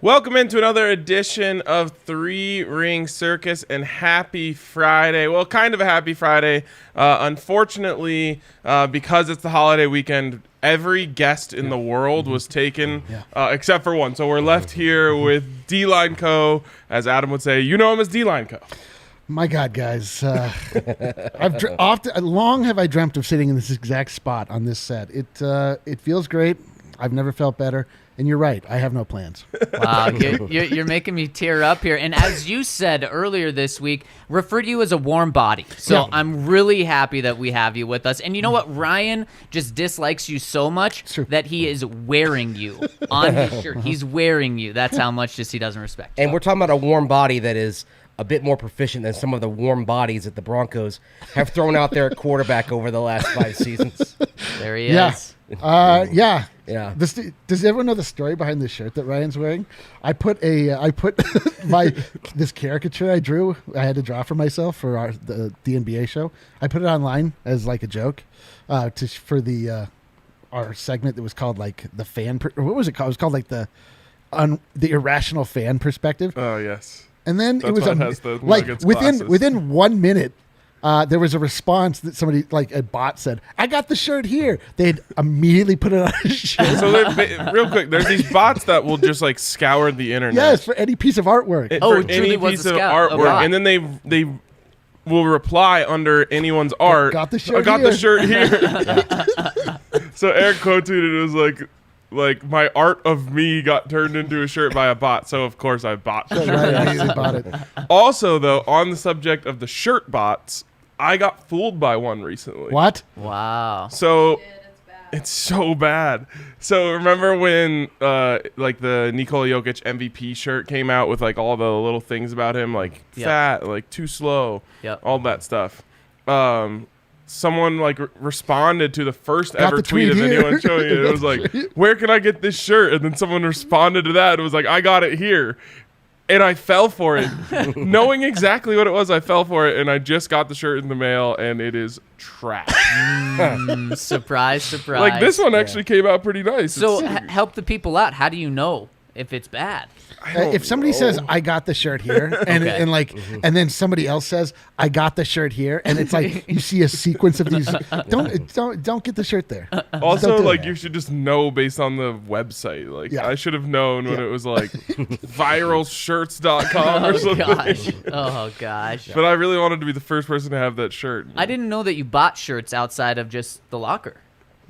Welcome into another edition of Three Ring Circus, and happy Friday. Well, kind of a happy Friday. Unfortunately, because it's the holiday weekend, every guest in the world was taken except for one. So we're left here with DLINE Co. As Adam would say, you know him as DLINE Co. My God, guys. Long have I dreamt of sitting in this exact spot on this set. It feels great. I've never felt better. And you're right. I have no plans. Wow, you're making me tear up here. And as you said earlier this week, refer to you as a warm body. So I'm really happy that we have you with us. And you know what? Ryan just dislikes you so much that he is wearing you on his shirt. He's wearing you. That's how much just he doesn't respect you. And we're talking about a warm body that is a bit more proficient than some of the warm bodies that the Broncos have thrown out there at quarterback over the last 5 seasons. There he is. Yeah. Does everyone know the story behind this shirt that Ryan's wearing? I put this caricature I drew. I had to draw for myself for the DNVR show. I put it online as like a joke for our segment that was called like the fan. What was it called? It was called like the irrational fan perspective. Oh yes. And then That's it was within 1 minute. There was a response that somebody, like a bot, said, "I got the shirt here." They'd immediately put it on his shirt. So real quick, there's these bots that will just like scour the internet. Yes, for any piece of artwork. It truly was a artwork, and then they will reply under anyone's art. Got the shirt. I got the shirt here. So Eric quoted it was like my art of me got turned into a shirt by a bot, so of course I bought the shirt. Right, I usually bought it. Also, though, on the subject of the shirt bots, I got fooled by one recently. What? Wow. So it's so bad. So remember when like the Nikola Jokic MVP shirt came out with like all the little things about him, like fat, like too slow, all that stuff. Someone like responded to the first ever tweet of anyone showing it. It was like, "Where can I get this shirt?" And then someone responded to that. It was like, "I got it here." And I fell for it. Knowing exactly what it was, I fell for it. And I just got the shirt in the mail, and it is trash. Surprise, surprise. Like this one actually came out pretty nice. So help the people out. How do you know if it's bad? If somebody says, "I got the shirt here," and and then somebody else says, "I got the shirt here," and it's like you see a sequence of these. Don't get the shirt there. Also, like you should just know based on the website. Like I should have known when it was like viralshirts.com or something. Gosh. Oh gosh. But I really wanted to be the first person to have that shirt. I didn't know that you bought shirts outside of just the locker.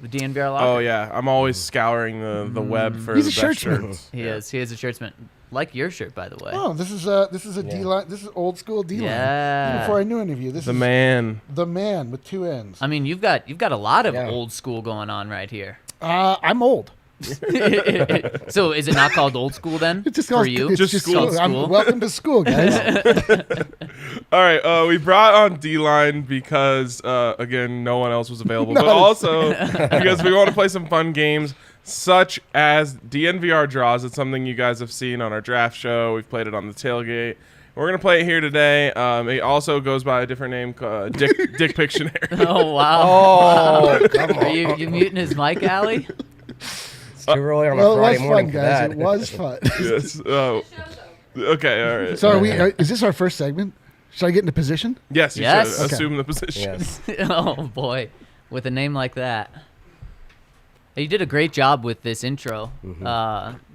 The DNVR Locker. Oh yeah, I'm always scouring the web for He's the a best shirtsman. shirts. He is a shirtsman. Like your shirt, by the way. Oh, this is a DLINE. This is old school DLINE. Yeah. Before I knew any of you, this The is man. the man with 2 N's. I mean, you've got a lot of old school going on right here. I'm old. So is it not called old school then? It's just for called, you? It's Just just school. school. Welcome to school, guys. All right, we brought on DLINE because again, no one else was available, but also because we want to play some fun games, such as DNVR draws. It's something you guys have seen on our draft show. We've played it on the tailgate. We're gonna play it here today. It also goes by a different name, Dick Pictionary. Oh wow! Oh, come on. Are you muting his mic, Allie? It's too early on a Well, it Friday was morning fun, for guys. that. It was fun. Yes. Okay. All right. So is this our first segment? Should I get into position? Yes. You Yes. should Okay. assume the position. Yes. Oh boy, with a name like that. Hey, you did a great job with this intro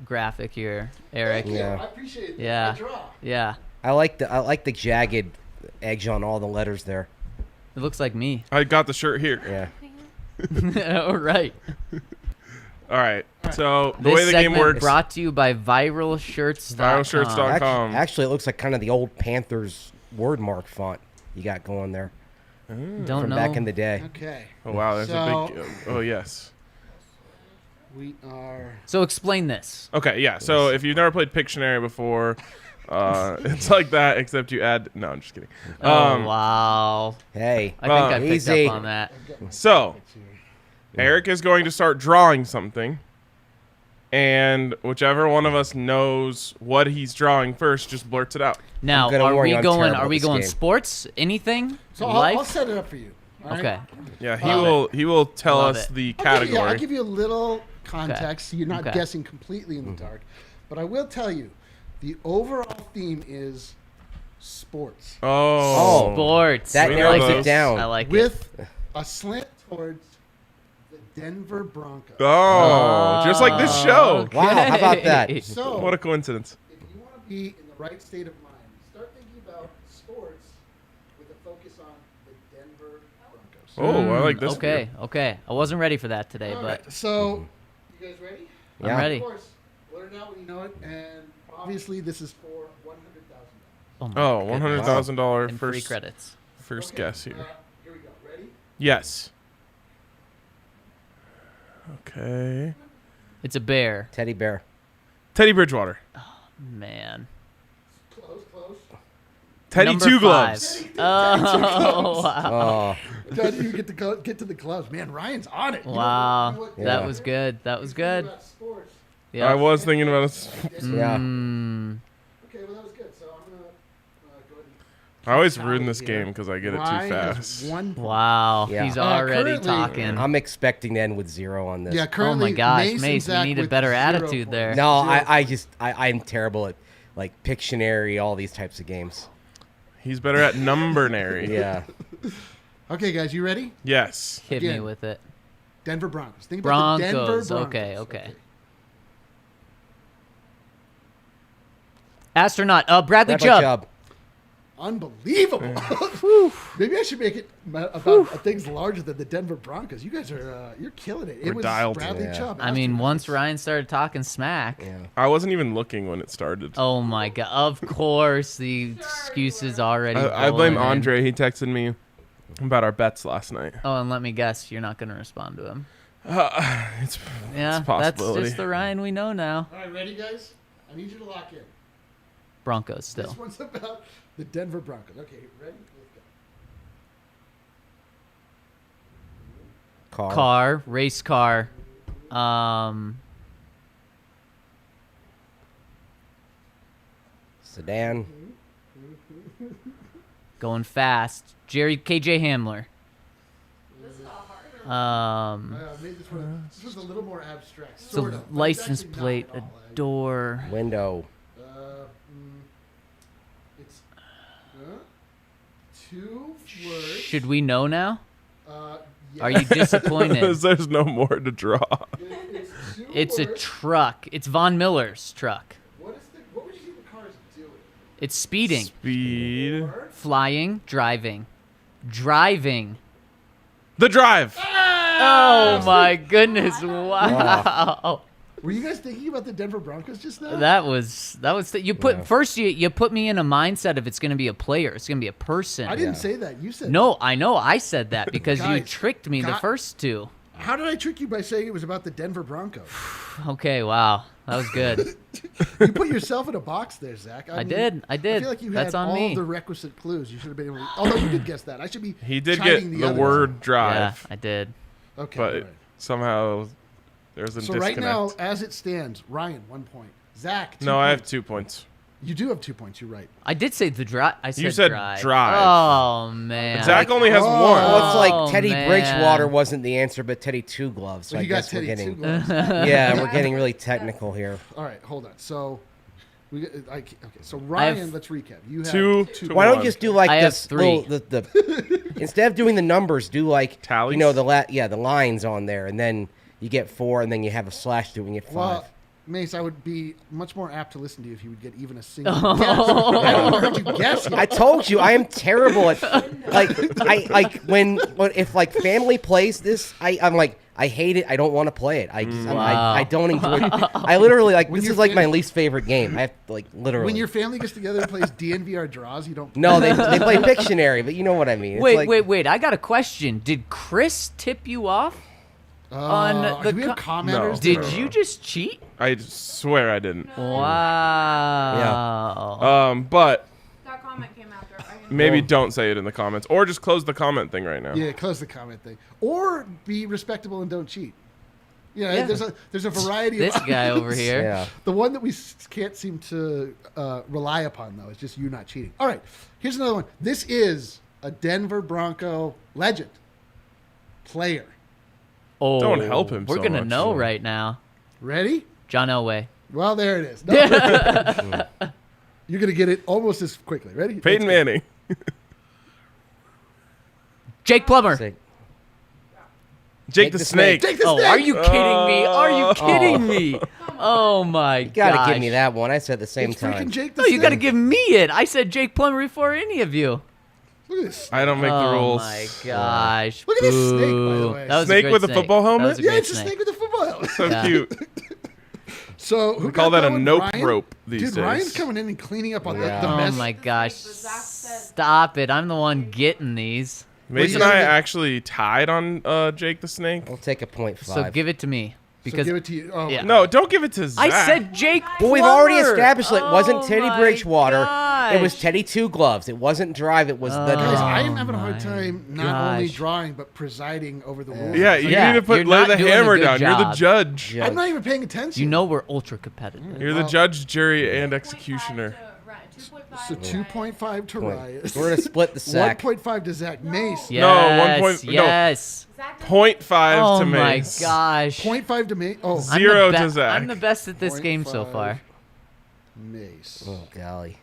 graphic here, Eric. Yeah. I appreciate it. Yeah. Yeah. I like the jagged edge on all the letters there. It looks like me. I got the shirt here. Yeah. All right. All right. So the This way the game segment works, brought to you by viralshirts.com. viralshirts.com. Actually, it looks like kind of the old Panthers word mark font you got going there Don't from know. back in the day. Okay. Oh wow, there's So- a big. Oh yes. We are. So explain this. Okay, yeah. So if you've never played Pictionary before, it's like that, except you add. No, I'm just kidding. Oh wow. Hey, I think I picked easy. up on that. So Eric is going to start drawing something, and whichever one of us knows what he's drawing first, just blurts it out. Now, gonna are warn we you, I'm going? terrible Are at we this going game. sports? Anything? So Life? I'll set it up for you. all right? Okay. Yeah, Love he will tell Love us it. the I'll give you- category. I'll give you a little context so you're not Okay. guessing completely in the dark. But I will tell you, the overall theme is sports. Oh. Sports. That We narrows know it those. down. I like it. With a slant towards the Denver Broncos. Oh, just like this show. Wow, how about that? Okay. So, What a coincidence. if you want to be in the right state of mind, start thinking about sports with a focus on the Denver Broncos. Oh, I like this. Okay, okay. I wasn't ready for that today, All but right, so, you guys ready? Yeah. I'm ready. Of course, learn it out when you know it, and obviously this is for $100,000. my Oh, goodness. $100,000 And free first credits. first Okay, guess here. Here we go. Ready? Yes. Okay. It's a bear. Teddy Bear. Teddy Bridgewater. Man. Close. Teddy Number Two 5. Gloves. Oh, wow. Oh, God, you get to the gloves. Man, Ryan's on it. You know Wow. what- Yeah. That was good. That was good. About sports. Yeah. I was thinking about it. yeah. Okay, well, that was good. So I'm going to go ahead and I always tally ruin this here. game because I get it too Ryan has fast. 1 point. Wow. Yeah. He's Uh, already currently- talking. I'm expecting to end with 0 on this. Yeah, Oh currently, my gosh, Mace, and Mace, we Zach need a with better 0 attitude points. there. No, 0 I'm terrible at like Pictionary, all these types of games. He's better at numbernary. Yeah. Okay, guys, you ready? Yes. Hit me Again. with it. Denver Broncos. Think about the Denver Broncos. Broncos. Okay. Astronaut. Bradley Chubb. Unbelievable. Maybe I should make it about things larger than the Denver Broncos. You guys are you're killing it. It We're was dialed in. Bradley Yeah. Chubb. I mean, Astronauts. once Ryan started talking smack. Yeah. I wasn't even looking when it started. Oh my god! Of course, the excuses already. I blame rolling in. Andre. He texted me about our bets last night. Oh, and let me guess, you're not going to respond to him. It's Yeah, a that's possibility. just the Ryan we know now. All right, ready, guys? I need you to lock in. Broncos still. This one's about the Denver Broncos. Okay, ready? Let's go. Car, race car. Sedan. Going fast. KJ Hamler. This was a little more abstract. It's Sort a of. but it's license actually not plate, at a all. door. Window. It's 2 words. Should we know now? Yeah. Are you disappointed? There's no more to draw. It's 2 It's a words. truck. It's Von Miller's truck. What would you think the car is doing? It's speeding, Speed. Word? flying, driving. Driving. The drive. Oh my goodness! Wow. Were you guys thinking about the Denver Broncos just now? That was you put Yeah. first you put me in a mindset of it's going to be a player, it's going to be a person. I didn't say that. You said No, I know I said that because you Guys, tricked me the God- first two. How did I trick you by saying it was about the Denver Broncos? Okay, wow. That was good. You put yourself in a box there, Zach. I did. I feel like you That's had on all me. the requisite clues. You should have been able to. Although you did guess that. I should be. He did chiding get the other word Yeah, drive, I did. guy. Okay. but all right. somehow there's a So disconnect. right now, as it stands, Ryan 1 point. Zach 2 no, I have points. 2 points. You do have 2 points. You're right. I did say the drive. I said You said drive. drive. Oh man. Zach only has Oh. one. Well, it's like Oh, Teddy man. Bridgewater wasn't the answer, but Teddy Two Gloves. So Well, I you got guess we're Teddy 2 getting. gloves. Yeah, we're getting really technical here. All right, hold on. So, okay. So have Ryan, let's recap. You have two 2 to Why don't one. you just do like I have this 3. little the instead of doing the numbers, do like Tallies? you know the lines on there, and then you get 4, and then you have a slash through, and you get 5. Well, Mace, I would be much more apt to listen to you if you would get even a single guess. I haven't heard you guess yet. I told you I am terrible at like when if like family plays this, I'm like I hate it. I don't want to play it. I don't enjoy it. I literally like When this you're is like my fin- least favorite game. I have like literally. When your family gets together and plays DNVR draws, you don't. no, they play Pictionary, but you know what I mean. It's like, Wait. I got a question. Did Chris tip you off? on the do we have co- commenters? No. Did that are- you just cheat? I swear I didn't. Wow. But That comment came after. maybe don't say it in the comments, or just close the comment thing right now. Yeah, close the comment thing, or be respectable and don't cheat. Yeah, Yeah. there's a variety This of guy over options. here. yeah. The one that we can't seem to rely upon, though, is just you not cheating. All right, here's another one. This is a Denver Bronco legend player. Oh, Don't help him We're so gonna much. know right now. Ready? John Elway. Well, there it is. No. You're going to get it almost as quickly. Ready? Peyton Manning. Jake Plummer. Jake the Snake. Jake the Oh, Snake. are you kidding me? Are you kidding me? Oh my god! You gotta give me that one. I said at the same It's time. freaking Jake the No, Snake. you got to give me it. I said Jake Plummer before any of you. Look at this. I don't make the Oh rules. my gosh! Look at this snake, by the Boo. way. That was a Snake good with a snake. football That helmet? was a Yeah, great it's a snake with a football helmet. So Yeah. cute. So who We call got that a one? nope Ryan? rope these Dude, days. Ryan's coming in and cleaning up on Yeah. the Oh mess. my gosh! Zac said- Stop it! I'm the one getting these. Mason you and I gotta get- actually tied on Jake the Snake. I'll take a 0.5. So give it to me So because give it to you. Oh, Yeah. No, don't give it to Zach. I said Jake. Well, we've already Plummer. established it wasn't Oh Teddy my Bridgewater. It was gosh. Teddy Two Gloves. It wasn't Drive. It was the Guys, Drive. I am having a hard my time not only gosh. drawing but presiding over the rules. Yeah, you Yeah, need to you're lay not the doing a hammer good down. You're the job. judge. Yeah. I'm not even paying attention. You know we're ultra competitive. You're the judge, jury, and executioner. 2.5 so 2.5 to Ryan. We're gonna split the sack. 1.5 to Zach. Mace. Yes, No, 1 point- no. yes. 0.5 Oh to my Mace. gosh. 0.5 to Mace. Oh, I'm the Zero be- to Zach. I'm the best at this game so 0.5. far. Mace. Oh golly.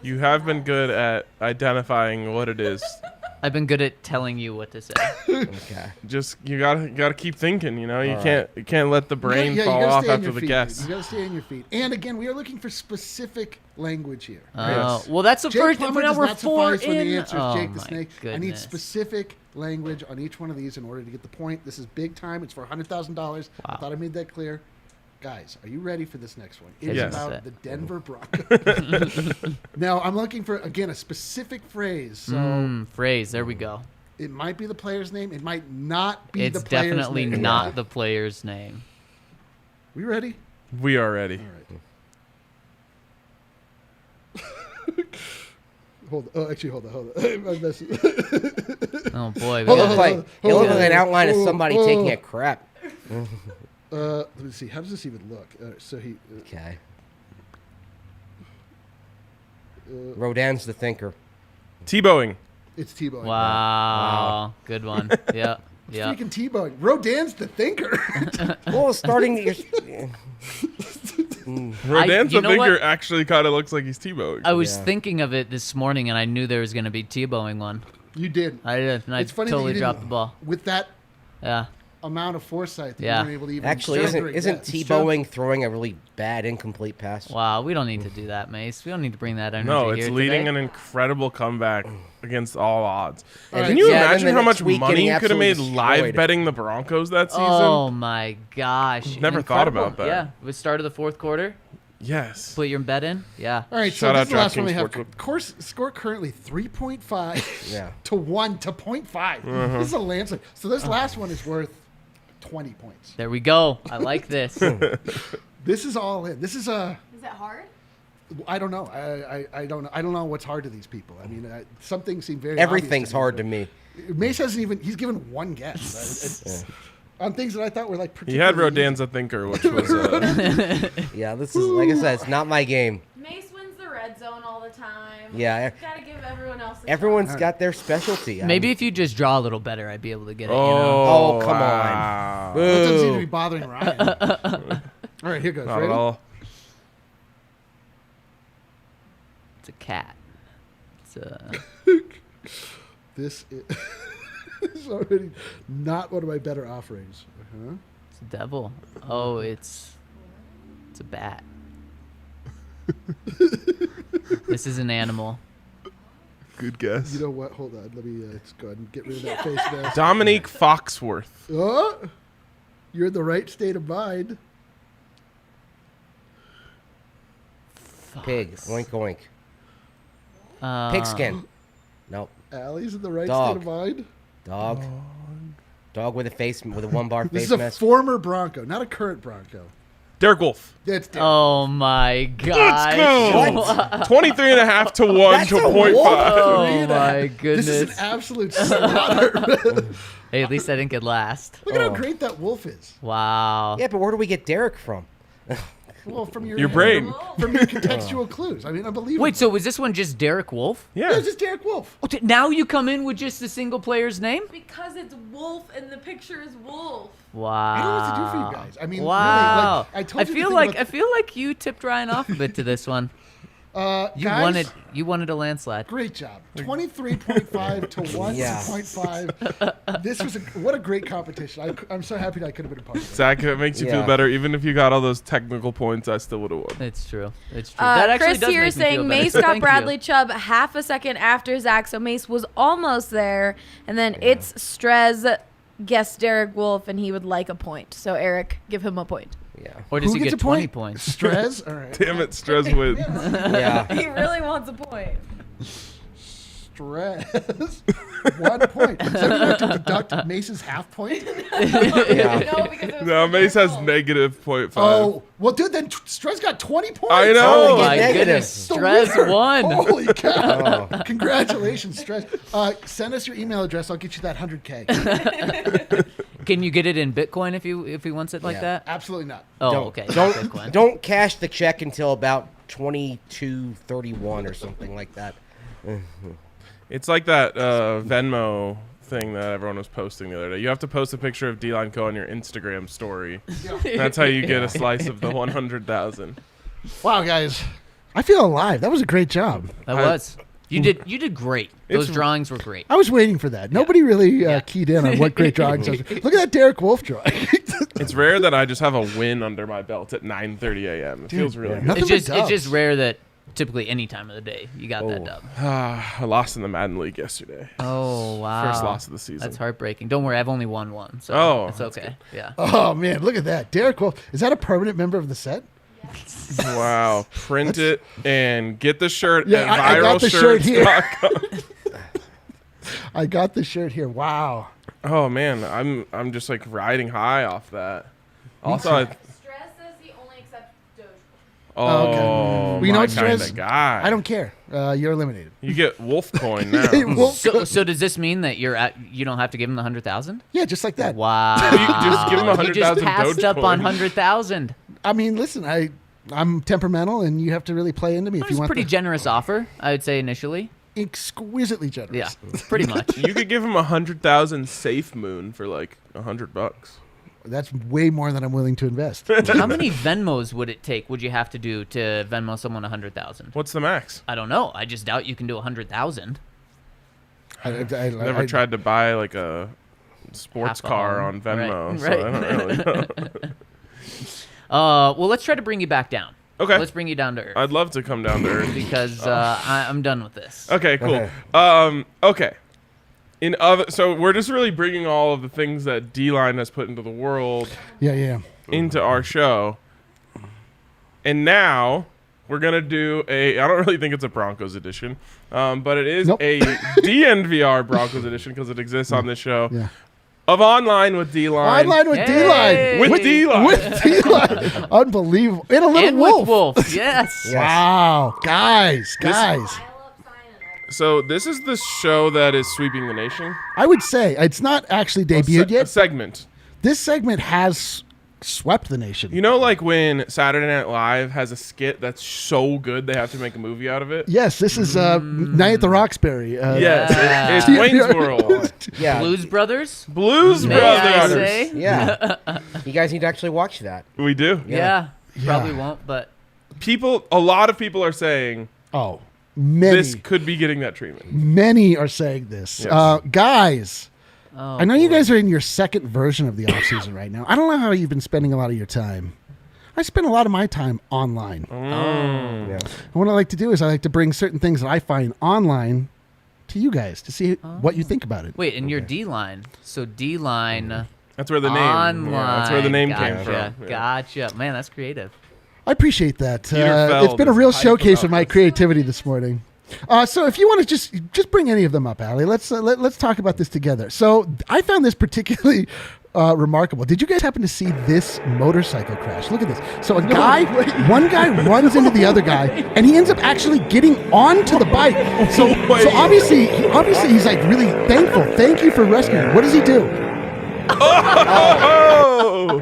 You have been good at identifying what it is. I've been good at telling you what to say. Okay. Just you gotta keep thinking. You know, you All can't let the brain Yeah, you fall gotta off stay on after your the feet. guess. You gotta stay on your feet. And again, we are looking for specific language here. Yes. Well, that's the Jake first. Plummer Now does we're not 4 suffice when in. the answer is Oh Jake the my Snake. I need goodness. specific language on each one of these in order to get the point. This is big time. It's for $100,000. I Wow. thought I made that clear. Guys, are you ready for this next one? It's Yes. about the Denver Broncos. Now, I'm looking for, again, a specific phrase. So Phrase. There we go. it might be the player's name. It might not be It's the player's definitely name. not the player's name. We ready? We are ready. Hold on. Oh, actually, hold on. I'm messing. Oh boy. Hold we on, gotta- It looked like an outline of somebody oh. taking a crap. Let me see. How does this even look? So he. Okay. Rodin's the thinker. Tebowing. It's Tebow. Wow. Good one. Yeah. Yeah. Freaking Tebow. Rodin's the thinker. Well, starting. Rodan's you the know finger what? actually kind of looks like he's Tebowing. I was Yeah. thinking of it this morning, and I knew there was going to be Tebowing one. You did. I did, and I It's funny totally that you dropped didn't- the ball. With that Yeah. amount of foresight that Yeah. you weren't able to even Actually, separate isn't that. T-Bowing throwing a really bad incomplete pass? Wow. We don't need to do that, Mace. We don't need to bring that energy No, it's here leading today. an incredible comeback against all odds. All right. Can you Yeah, and imagine then how it's much weak money getting you could have made absolutely live destroyed. betting the Broncos that season? Oh my gosh. Never thought Incredible. about that. Yeah. With start of the fourth quarter, Yes. put your bet in. Yeah. All right, Shout so out this is the last one we DraftKings have. Sportsbook. Course score currently 3.5 Yeah. to 1 to 0.5. This is a landslide. So this last one is worth 20 points. There we go. I like this. This is all in. This is a. Is that hard? I don't know. I don't know. I don't know what's hard to these people. I mean, some things seem very. Everything's obvious hard to me. Mace hasn't even. He's given one guess It's- on things that I thought were like. He had particularly Rodan's a thinker, which was Yeah, this is like I said, it's not my game. Mace wins the red zone all the time. Yeah, Gotta give everyone else a everyone's shot. got their specialty. Maybe if you just draw a little better, I'd be able to get it. You know? oh, Oh, come on. wow. That doesn't seem to Boo. be bothering Ryan. All right, here goes. Not Ready? at all. It's a cat. It's a. This is, this is already not one of my better offerings. It's a devil. Oh, it's a bat. This is an animal. Good guess. You know what? Hold on. Let me let's go ahead and get rid of that face mask. Dominique Foxworth. Oh, you're in the right state of mind. Pig, oink oink. Uh, Pigskin. Nope. Allie's in the right Dog. state of mind. Dog. Dog with a face with a one bar This face is a mask. former Bronco, not a current Bronco. Derek Wolf. That's Derek. Oh my gosh. go. 23 and a half to 1 That's to a 0.5. wolf? Oh Three and a my half. goodness. This is an absolute slaughter. Hey, at least I didn't get last. Look at Oh. how great that wolf is. Wow. Yeah, but where do we get Derek from? Well, from Your brain. From your contextual clues. I mean, unbelievable. Wait, so was this one just Derek Wolf? Yeah, Yeah. it's just Derek Wolf. Oh, now you come in with just the single player's name? Because it's Wolf and the picture is Wolf. Wow. I don't know what to do for you guys. I mean, wow. really, like, I told you I feel like you tipped Ryan off a bit to this one. guys, You wanted a landslide. Great job. 23.5 to 1.5. This was what a great competition. I'm so happy that I could have been a part of it. Zach, it makes you feel better. Even if you got all those technical points, I still would have won. It's true. It's true. That actually Chris does here make me feel saying better. Mace So got thank Bradley you. Chubb half a second after Zach, so Mace was almost there. And then it's Strez guessed Derek Wolf, and he would like a point. So Eric, give him a point. Yeah. Or does Who he gets get a 20 point? points? Strez? All right. Damn it, Strez wins. Yeah. He really wants a point. Strez. 1 point. So you have to deduct Mace's half point? No, because it was No, Mace has Wolf. negative 0.5. Oh, well, dude, then Strez got 20 points. I know. Oh Oh, my negative. goodness. The Stress winner. won. Holy cow. Congratulations, Strez. Send us your email address. I'll get you that 100K. Can you get it in Bitcoin if he wants it like Yeah. that? Absolutely not. Oh, okay. Bitcoin. Don't cash the check until about 22:31 or something like that. It's like that Venmo thing that everyone was posting the other day. You have to post a picture of D-Line Co on your Instagram story. That's how you get a slice of the 100,000. Wow, guys. I feel alive. That was a great job. That was. You did great. Those drawings were great. I was waiting for that. Nobody really keyed in on what great drawings. Look at that Derek Wolf drawing. It's rare that I just have a win under my belt at 9:30 a.m. It feels really good. Nothing It's but just dubs. rare that typically any time of the day you got that dub. I lost in the Madden League yesterday. Oh wow. First loss of the season. That's heartbreaking. Don't worry, I've only won one, so Oh, it's that's okay. Yeah. Oh, man. Look at that. Derek Wolf. Is that a permanent member of the set? Wow. Print it and get the shirt Yeah, at I got the shirt here. viralshirts.com. I got the shirt here. Wow. Oh man, I'm just like riding high off that. Also, Strez says he only accepts Dogecoin. Oh, okay. Well, you know my what, kinda Strez? guy. I don't care. You're eliminated. You get Wolf coin now. Wolf So does this mean that you don't have to give him the 100,000? Yeah, just like that. Wow. You just give him 100,000 You just passed up on Dogecoin. 100,000. I mean, listen, I'm temperamental, and you have to really play into me That if was you a want pretty the generous offer, I would say initially. exquisitely generous. Yeah, pretty much. You could give him 100,000 safe moon for like $100. That's way more than I'm willing to invest. How many Venmos would it take? Would you have to do to Venmo someone 100,000? What's the max? I don't know. I just doubt you can do 100,000. Never tried to buy like a sports Half a car home. on Venmo, Right, so right. I don't really know. Well, let's try to bring you back down. Okay. Let's bring you down to earth I'd love to come down to earth. because I'm done with this. Okay, cool. Okay. Okay. So we're just really bringing all of the things that D-Line has put into the world Yeah. into our show. And now we're going to do I don't really think it's a Broncos edition, but it is Nope. a DNVR Broncos edition because it exists on this show. Yeah. Of Online with D-Line. Online with Hey! D-Line. With D-Line. With D-Line. Unbelievable. And a little And wolf. with Wolf, yes. Wow. Guys. Pile up sign and everything. So this is the show that is sweeping the nation. I would say it's not actually debuted A yet. segment. This segment has swept the nation. You know, like when Saturday Night Live has a skit that's so good they have to make a movie out of it? Yes, this is Night at the Roxbury. Yes, Yeah. it's Wayne's World. Yeah. Blues Brothers? Blues May I Brothers. say? Yeah. You guys need to actually watch that. We do. Yeah. Yeah. Probably won't, but A lot of people are saying Oh, many. this could be getting that treatment. Many are saying this. Yes. Guys, oh, I know you boy. guys are in your second version of the offseason right now. I don't know how you've been spending a lot of your time. I spend a lot of my time online. Oh. Mm. Yeah. And what I like to do is I like to bring certain things that I find online to you guys to see what you think about it. Wait, and your D-Line. So D-Line That's where the name. online. Yeah, that's where the name gotcha. came from. Yeah. Gotcha. Man, that's creative. I appreciate that. Peter It's been a Feld real is hyped showcase about of my this. creativity this morning. So if you want to just bring any of them up, Allie, let's talk about this together. So I found this particularly remarkable. Did you guys happen to see this motorcycle crash? Look at this. So one guy runs into the other guy, and he ends up actually getting onto the bike. So obviously he's like really thankful. Thank you for rescuing me. What does he do? Oh!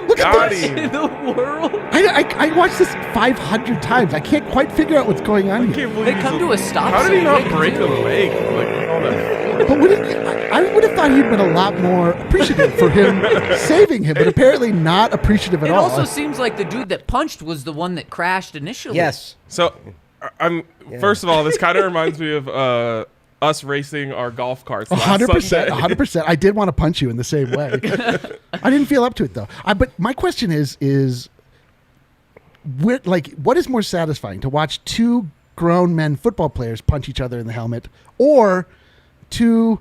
Look at Gotti. this. In the world. I watched this 500 times. I can't quite figure out what's going on I here. can't believe They he's come to a stop How did he so not quick, break too. a leg? Like all that. But I would have thought he'd been a lot more appreciative for him saving him, but apparently not appreciative at It all. also seems like the dude that punched was the one that crashed initially. Yes. So, first of all, this kind of reminds me of us racing our golf carts last 100%, Sunday. 100%. I did want to punch you in the same way. I didn't feel up to it though. But my question is, what is more satisfying, to watch two grown men football players punch each other in the helmet, or two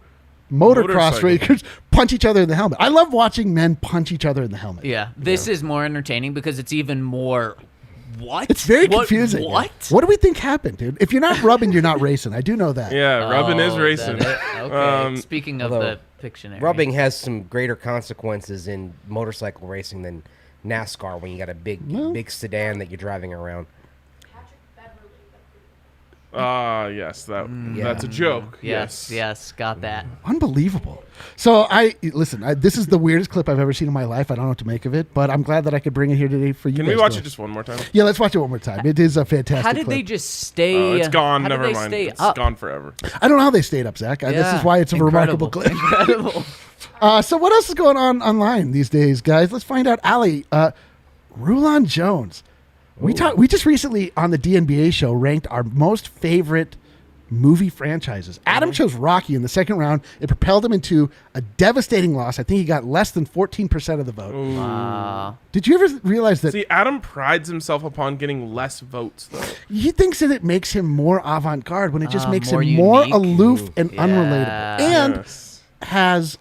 motocross Motorcycle. racers punch each other in the helmet? I love watching men punch each other in the helmet. Yeah. This is more entertaining because it's even more. What? It's very What- confusing. What? What do we think happened, dude? If you're not rubbing, you're not racing. I do know that. Yeah, rubbing is Oh, racing. that it? Okay. Speaking of although the Pictionary. Rubbing has some greater consequences in motorcycle racing than NASCAR when you got a big sedan that you're driving around. Yes, that's a joke. Yes, got that. Unbelievable. So this is the weirdest clip I've ever seen in my life. I don't know what to make of it, but I'm glad that I could bring it here today for you. Can guys we watch to- it just one more time? Yeah, let's watch it one more time. It is a fantastic How did clip. they just stay? It's gone. How did Never they mind. Stay It's up? gone forever. I don't know how they stayed up, Zach. This Yeah, is why it's a remarkable clip. Incredible. So what else is going on online these days, guys? Let's find out. Allie, Rulon Jones. We just recently on the DNVR show ranked our most favorite movie franchises. Adam chose Rocky in the second round. It propelled him into a devastating loss. I think he got less than 14% of the vote. Wow. Did you ever realize that See, Adam prides himself upon getting less votes, though. he thinks that it makes him more avant-garde when it just makes more him more unique. aloof and Yeah. unrelatable, and Yes. has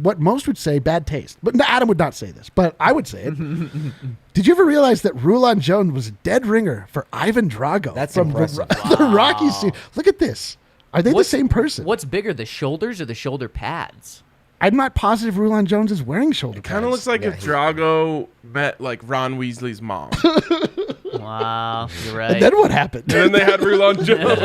what most would say bad taste. But Adam would not say this, but I would say it. Did you ever realize that Rulon Jones was a dead ringer for Ivan Drago? That's from impressive. the Rocky series? Look at this. Are they the same person? What's bigger, the shoulders or the shoulder pads? I'm not positive Rulon Jones is wearing shoulder pads. Kind of looks like Yeah, if Drago met like Ron Weasley's mom. Wow, you're right. And then what happened? And then they had Rulon Jones.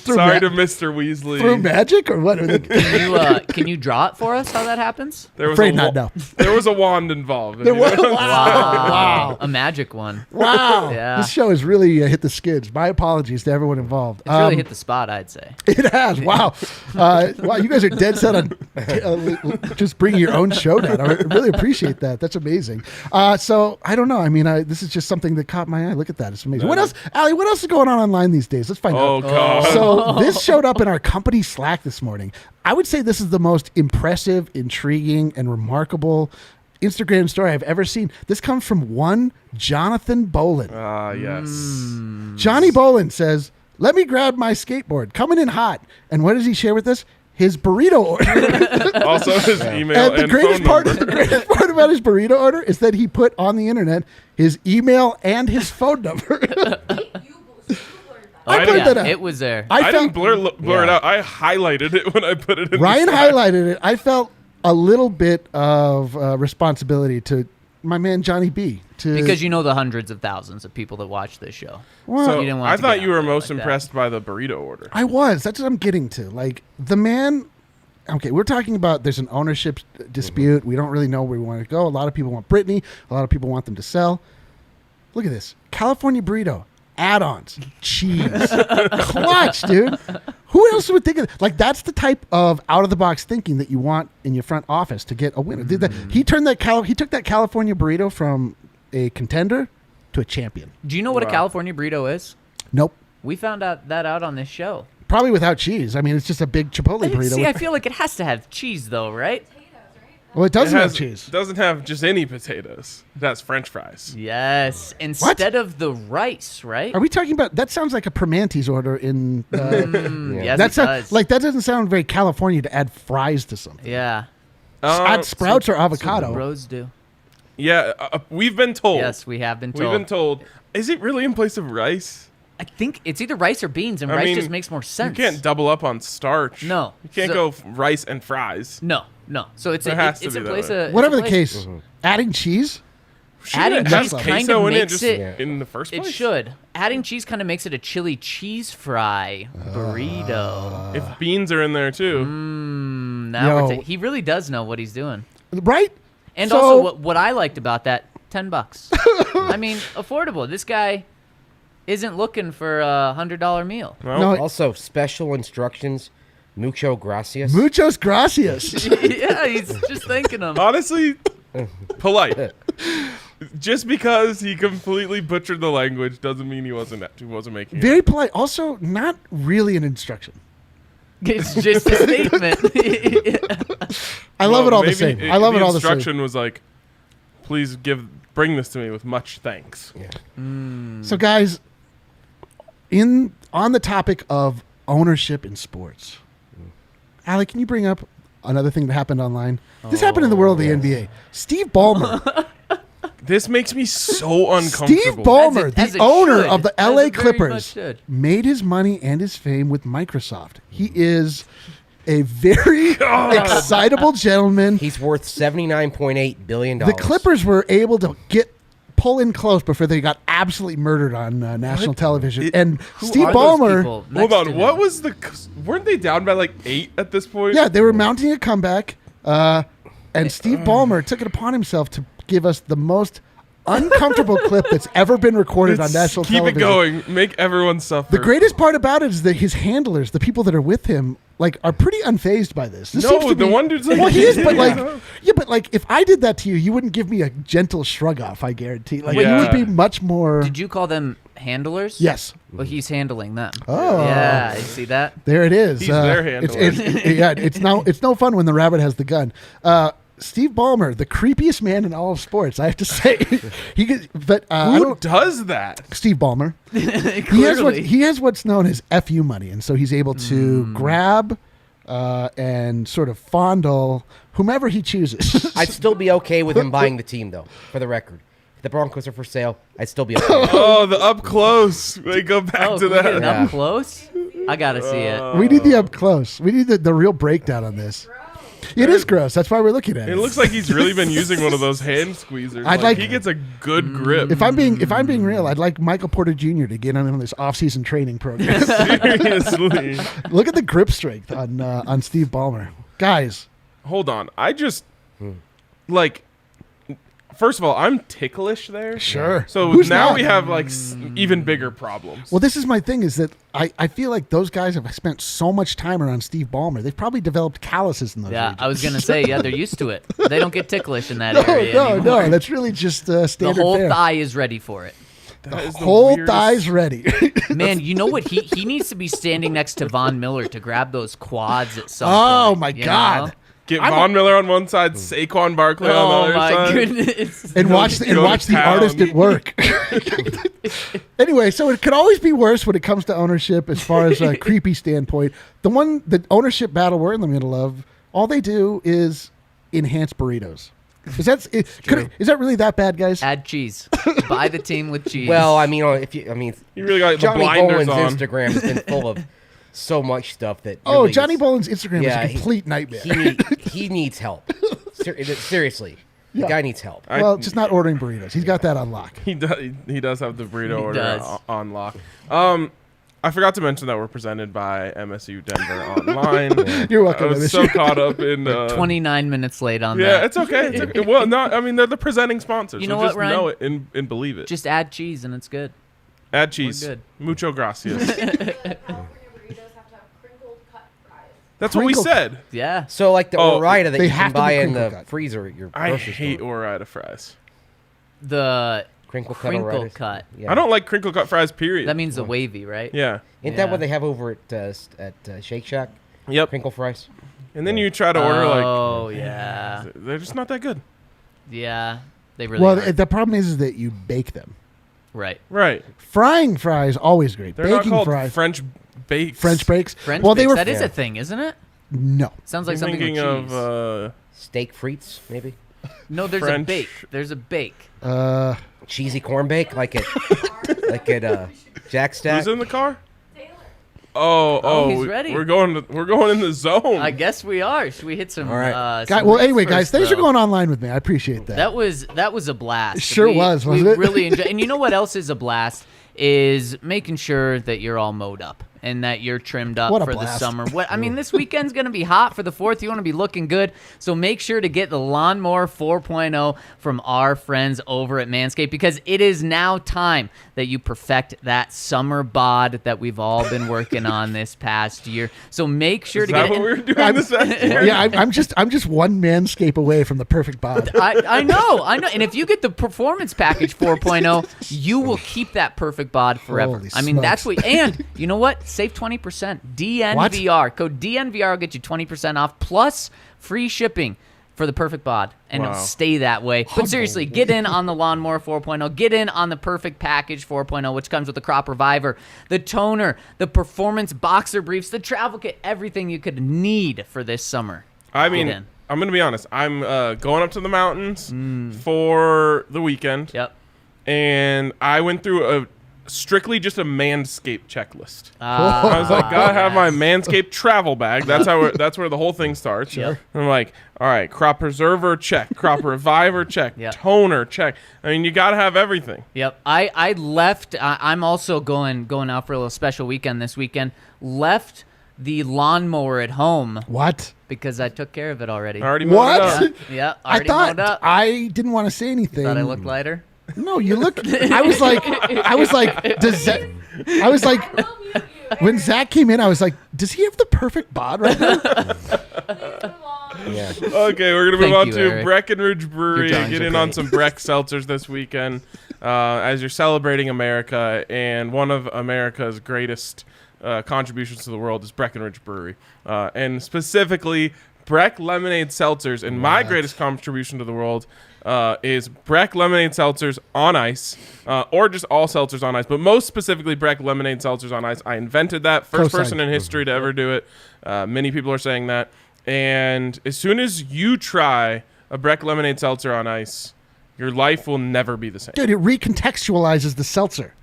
Sorry ma- to Mr. Weasley. Through magic or what? Are they- Can you draw it for us? How that happens? There was Afraid a not, no. There was a wand involved. There was- Wow, a magic one. Wow. Yeah. This show has really hit the skids. My apologies to everyone involved. It's really hit the spot, I'd say. It has. Wow. Wow. You guys are dead set on just bringing your own show down. I really appreciate that. That's amazing. So I don't know. I mean, this is just something that caught my eye. Look at that. It's amazing. What else, Allie? What else is going on online these days? Let's find Oh, out. God. So this showed up in our company Slack this morning. I would say this is the most impressive, intriguing, and remarkable Instagram story I've ever seen. This comes from one Jonathan Bolin. Yes. Johnny Bolin says, "Let me grab my skateboard. Coming in hot." And what does he share with us? His burrito order. Also his email And the and greatest phone part, number. the greatest part about his burrito order is that he put on the internet his email and his phone number. I blurred that out. It was there. I felt didn't blur it out. I highlighted it when I put it in. Ryan the Slack. highlighted it. I felt a little bit of responsibility to my man Johnny B. Because you know the hundreds of thousands of people that watch this show. So You didn't want I to thought get you out were there most like that. impressed by the burrito order. I was. That's what I'm getting to. Like the man. Okay, we're talking about there's an ownership dispute. We don't really know where we want to go. A lot of people want Britney. A lot of people want them to sell. Look at this. California burrito. Add-ons. Cheese. Clutch, dude. Who else would think of like that's the type of out-of-the-box thinking that you want in your front office to get a winner. He took that California burrito from a contender to a champion. Do you know what a Wow. California burrito is? Nope. We found that out on this show. Probably without cheese. I mean, it's just a big Chipotle burrito. See, I with- feel like it has to have cheese, though, right? well, it doesn't It have has- cheese. Doesn't have just any potatoes. It has French fries. Yes, instead of the rice, right? Are we talking about? That sounds like a Permante's order in. Yes, That's it does. like that doesn't sound very California to add fries to something. Yeah, Add sprouts or that's what the avocado. bros do. Yeah, we've been told. Yes, we have been We've told. been told. Is it really in place of rice? I think it's either rice or beans, and I rice mean, just makes more sense. You can't double up on starch. No. You can't So- go rice and fries. No. So it's It has to it's be a that place way. of Whatever the it's a place- case, adding cheese. Adding Shouldn't it have cheese queso kind of in it makes just it. in the first place. It should. Adding cheese kind of makes it a chili cheese fry burrito. If beans are in there too. Now Yo. he really does know what he's doing. Right? And So- also, what I liked about that, $10. I mean, affordable. This guy isn't looking for a $100 meal. No, Also, special instructions. Mucho gracias. muchos gracias. Yeah, he's just thanking him. Honestly, polite. Just because he completely butchered the language doesn't mean he wasn't making it. Very polite. Also, not really an instruction. It's just a statement. I love it all the maybe same. I love it all the The same. instruction was like, please bring this to me with much thanks. Yeah. So, guys, on the topic of ownership in sports, Allie, can you bring up another thing that happened online? This happened in the world of the NBA. Steve Ballmer. This makes me so uncomfortable. Steve Ballmer, As the it owner should. of the As LA it very much Clippers, should. made his money and his fame with Microsoft. He is a very excitable gentleman. He's worth $79.8 billion. The Clippers were able to pull in close before they got absolutely murdered on national television. And Steve Are those Ballmer, people next Hold to on, what him? was weren't they down by like 8 at this point? yeah, they were mounting a comeback. And Steve Ballmer took it upon himself to give us the most uncomfortable clip that's ever been recorded on national Keep television. it going. Make everyone suffer. The greatest part about it is that his handlers, the people that are with him, like, are pretty unfazed by this. This No, seems to the be- one dude's like- well, he is, but Yeah. like, yeah, but like, if I did that to you, you wouldn't give me a gentle shrug off. I guarantee. Like, Yeah. you would be much more. Did you call them handlers? Yes. Well, he's handling them. Oh. Yeah, you see that? There it is. He's their handler. Yeah, it's no fun when the rabbit has the gun. Steve Ballmer, the creepiest man in all of sports, I have to say. Who does that? Steve Ballmer. Clearly. He has what's known as FU money, and so he's able to grab and sort of fondle whomever he chooses. I'd still be okay with him buying the team, though, for the record. If the Broncos are for sale, I'd still be okay with it. Oh, the up close. They go back Oh, to can we get that. an Yeah. up close? I gotta see it. We need the up close. We need the real breakdown on this. It is gross. That's why we're looking at it. It looks like he's really been using one of those hand squeezers. I'd like- he gets a good grip. If I'm being real, I'd like Michael Porter Jr. to get on this off-season training program. Seriously. Look at the grip strength on Steve Ballmer, guys. Hold on. I just like. First of all, I'm ticklish there. Sure. So Who's now not? we have like even bigger problems. Well, this is my thing: is that I feel like those guys have spent so much time around Steve Ballmer. They've probably developed calluses in those. Yeah, regions. I was gonna say, yeah, they're used to it. They don't get ticklish in that No, area no, anymore. no. That's really just The standard whole fare. thigh is ready for it. That is the Whole weirdest- thighs ready. Man, you know what? He needs to be standing next to Von Miller to grab those quads at some Oh, point. my you God. know? Get I'm Von Miller on one side, Saquon Barkley on the Oh other my side. goodness. and watch go the to town. artist at work. Anyway, so it could always be worse when it comes to ownership as far as a creepy standpoint. The ownership battle we're in the middle of, all they do is enhance burritos. Is that really that bad, guys? Add cheese. Buy the team with cheese. Well, I mean, You really got the Johnny blinders Boland's on. Instagram has been full of so much stuff that. Oh, really Johnny is- Boland's Instagram Yeah, is a complete nightmare. He needs help. Seriously, the Yeah. guy needs help. Well, just not ordering burritos. He's got that on lock. He does have the burrito He order does. on lock. I forgot to mention that we're presented by MSU Denver Online. You're welcome. I was MSU. so caught up in 29 minutes late on Yeah, that. it's okay. It's okay. Well, no, I mean they're the presenting sponsors. You so know what, just Ryan? know it and believe it. Just add cheese and it's good. Add cheese. good. Mucho gracias. California burritos have to have crinkled cut fries. That's what we Crinkle- said. Yeah. So, like the Oh, Orida that they you have can to be buy in crinkle the cut. freezer at your I grocery hate store. Orida fries. The Crinkle cut crinkle Oritas. cut. Yeah. I don't like crinkle cut fries. Period. That means the wavy, right? yeah. Isn't that Yeah. what they have over at Shake Shack? Yep. Crinkle fries. And then you try to order like Oh, yeah. they're just not that good. Yeah. They really Well, are. the problem is that you bake them. Right. Right. Frying fries always great. They're not Baking called fries, French bakes. French bakes. French well, they bakes. were That is yeah. a thing, isn't it? no. Sounds like I'm something with thinking cheese. of Steak frites, maybe. No, there's a French- bake. There's a bake. Cheesy corn bake, like at Jack Stack. who's in the car? Taylor. Oh, he's ready. We're going in the zone. I guess we are. Should we hit some? All right. some Well, reads anyway, guys, first, thanks for though? going online with me. I appreciate that. That was a blast. It sure was, wasn't we it? really enjoyed. And you know what else is a blast is making sure that you're all mowed up and that you're trimmed up What a for the blast. summer. I mean, this weekend's going to be hot for the 4th. You want to be looking good. So make sure to get the Lawnmower 4.0 from our friends over at Manscaped, because it is now time that you perfect that summer bod that we've all been working on this past year. So make sure Is to that get what it. we were doing this afternoon? Yeah, I'm just one Manscape away from the perfect bod. I know. And if you get the Performance Package 4.0, you will keep that perfect bod forever. Holy I mean, that's smokes. what. And you know what? Save 20%. DNVR code DNVR will get you 20% off plus free shipping for the perfect bod, and Wow. it'll stay that way. But seriously, get in on the Lawnmower 4.0. Get in on the Perfect Package 4.0, which comes with the Crop Reviver, the toner, the Performance Boxer Briefs, the travel kit, everything you could need for this summer. I mean, Get in. I'm going to be honest. I'm going up to the mountains for the weekend. Yep. And I went through strictly just a Manscaped checklist. Ah, I was like, gotta have my Manscaped travel bag. That's where the whole thing starts. Sure. And I'm like, all right, crop preserver, check. Crop reviver, check. Yep. Toner, check. I mean, you gotta have everything. Yep. I left. I'm also going out for a little special weekend this weekend. Left the lawnmower at home What? because I took care of it already. I already mowed it up. What? Yeah. I Already thought mowed up. I didn't want to say anything. Thought I looked lighter. No, you look. I was like, does Zach? I was like, when Zach came in, I was like, does he have the perfect bod right now? Yeah. Okay, we're gonna move Thank on you, to Eric. Breckenridge Brewery Your and times get are in on great. some Breck seltzers this weekend as you're celebrating America. And one of America's greatest contributions to the world is Breckenridge Brewery, and specifically Breck Lemonade Seltzers. And my greatest contribution to the world is Breck Lemonade Seltzers on ice, or just all seltzers on ice, but most specifically Breck Lemonade Seltzers on ice. I invented that. First Co-signed. person in history to ever do it. Many people are saying that. And as soon as you try a Breck Lemonade Seltzer on ice, your life will never be the same. Dude, it recontextualizes the seltzer.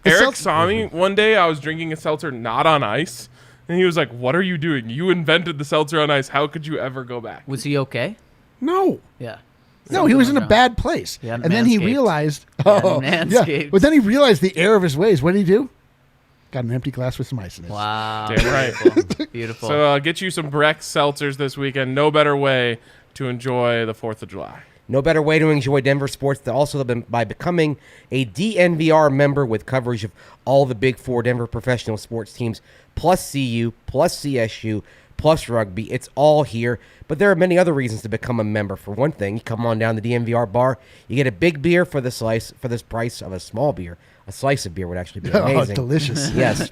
The Eric seltzer- saw me one day. I was drinking a seltzer not on ice. And he was like, "What are you doing? You invented the seltzer on ice. How could you ever go back?" Was he okay? No. Yeah. No, he was in a bad place. Yeah, and then he Manscaped. realized. Yeah, Oh, Manscaped. But then he realized the error of his ways. What did he do? Got an empty glass with some ice in it. Wow. Damn right. Beautiful. Beautiful. So get you some Breck seltzers this weekend. No better way to enjoy the 4th of July. No better way to enjoy Denver sports than also by becoming a DNVR member with coverage of all the Big Four Denver professional sports teams, plus CU, plus CSU, plus rugby. It's all here. But there are many other reasons to become a member. For one thing, you come on down to the DNVR bar, you get a big beer for this price of a small beer. A slice of beer would actually be amazing. Oh, delicious. Yes.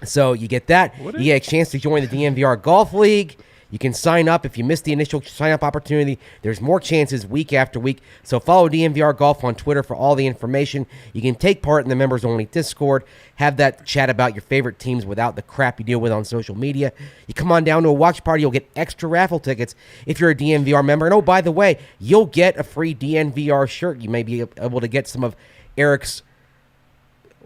So you get that. You get a chance to join the DNVR Golf League. You can sign up. If you missed the initial sign-up opportunity, there's more chances week after week. So follow DNVR Golf on Twitter for all the information. You can take part in the members-only Discord, have that chat about your favorite teams without the crap you deal with on social media. You come on down to a watch party, you'll get extra raffle tickets if you're a DNVR member. And oh, by the way, you'll get a free DNVR shirt. You may be able to get some of Eric's...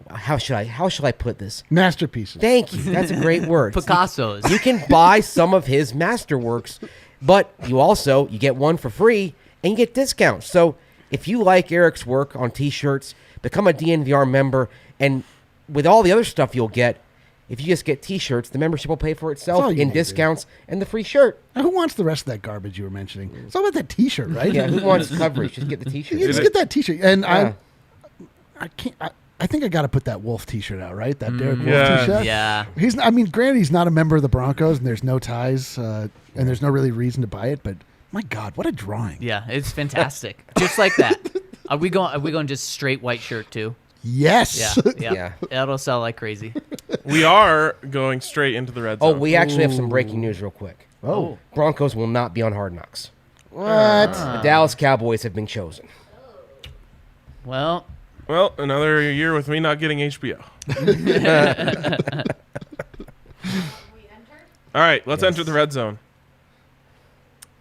How should I put this? Masterpieces. Thank you. That's a great word. Picasso's. You can buy some of his masterworks, but you get one for free and you get discounts. So if you like Eric's work on T-shirts, become a DNVR member, and with all the other stuff you'll get, if you just get T-shirts, the membership will pay for itself all you in need, discounts and the free shirt. Now, who wants the rest of that garbage you were mentioning? It's all about that T-shirt, right? Yeah, who wants coverage? Just get the T-shirt. You just get that T-shirt, and Yeah. I can't. I think I got to put that Wolf T-shirt out, right? That Derek Wolf Yeah. T-shirt. Yeah. Granted, he's not a member of the Broncos, and there's no ties, and there's no really reason to buy it. But my God, what a drawing! Yeah, it's fantastic. Just like that. Are we going just straight white shirt too? Yes. Yeah. It'll sell like crazy. We are going straight into the red Oh, zone. we actually have some breaking news real quick. Oh. Broncos will not be on Hard Knocks. What? The Dallas Cowboys have been chosen. Well, another year with me not getting HBO. All right, let's enter the red zone.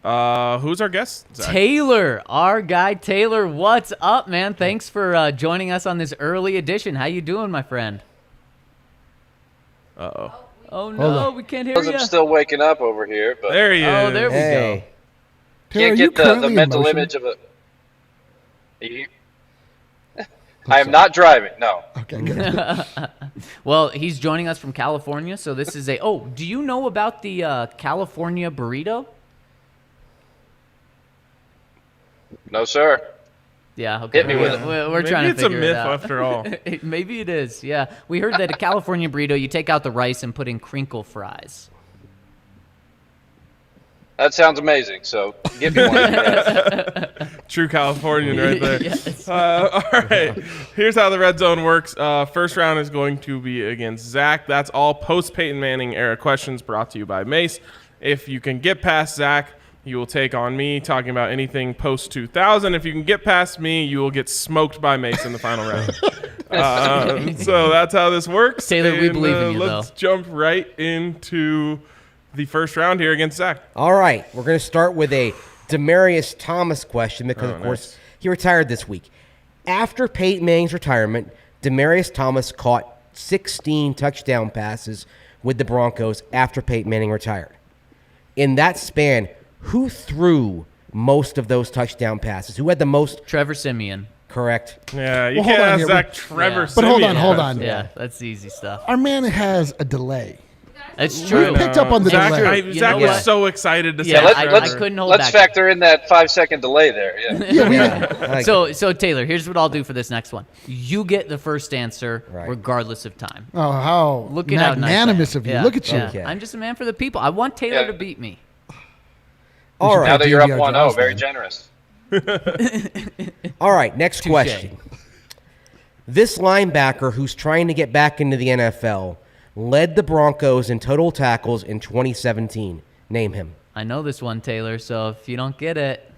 Who's our guest? Zach? Taylor, our guy Taylor, what's up, man? Thanks for joining us on this early edition. How you doing, my friend? Uh-oh. Oh no, we can't hear you. I'm still waking up over here, but There he is. Oh, there we Hey. Taylor, can't are you get the currently mental emotional? image of a. You- I am not driving. No. Okay, good. Well, he's joining us from California, so this is a. Oh, do you know about the California burrito? No, sir. Yeah, okay. Hit me with it. We're Maybe trying to it's a figure myth it out. after all. Maybe it is. Yeah, we heard that a California burrito, you take out the rice and put in crinkle fries. That sounds amazing. So give me one. True Californian right there. Yes. All right. Here's how the red zone works. First round is going to be against Zach. That's all post-Peyton Manning era questions brought to you by Mace. If you can get past Zach, you will take on me talking about anything post-2000. If you can get past me, you will get smoked by Mace in the final round. So that's how this works. Taylor, we believe in you, let's though. jump right into the first round here against Zach. All right, we're going to start with a Demaryius Thomas question because, of course, nice. he retired this week. After Peyton Manning's retirement, Demaryius Thomas caught 16 touchdown passes with the Broncos after Peyton Manning retired. In that span, who threw most of those touchdown passes? Who had the most? Trevor Siemian. Correct. Yeah, you Well, hold can't on ask here. Zach Trevor Yeah. But hold Siemian. on, hold on. Yeah, that's easy stuff. Our man has a delay. It's true. picked up on the Zach, delay. You Zach know was what? so excited to say Yeah, let's- I Trevor. couldn't hold Let's back. factor in that 5-second delay there. Yeah. Yeah. So Taylor, here's what I'll do for this next one. You get the first answer Right. regardless of time. Oh, how Look at how nice I magnanimous am. of you. Yeah, Look at you. yeah. Okay. I'm just a man for the people. I want Taylor Yeah. to beat me. All should right. Now that you're up DNVR 1-0, draws very then. generous. All right, next question. This linebacker who's trying to get back into the NFL led the Broncos in total tackles in 2017. Name him. I know this one, Taylor, so if you don't get it,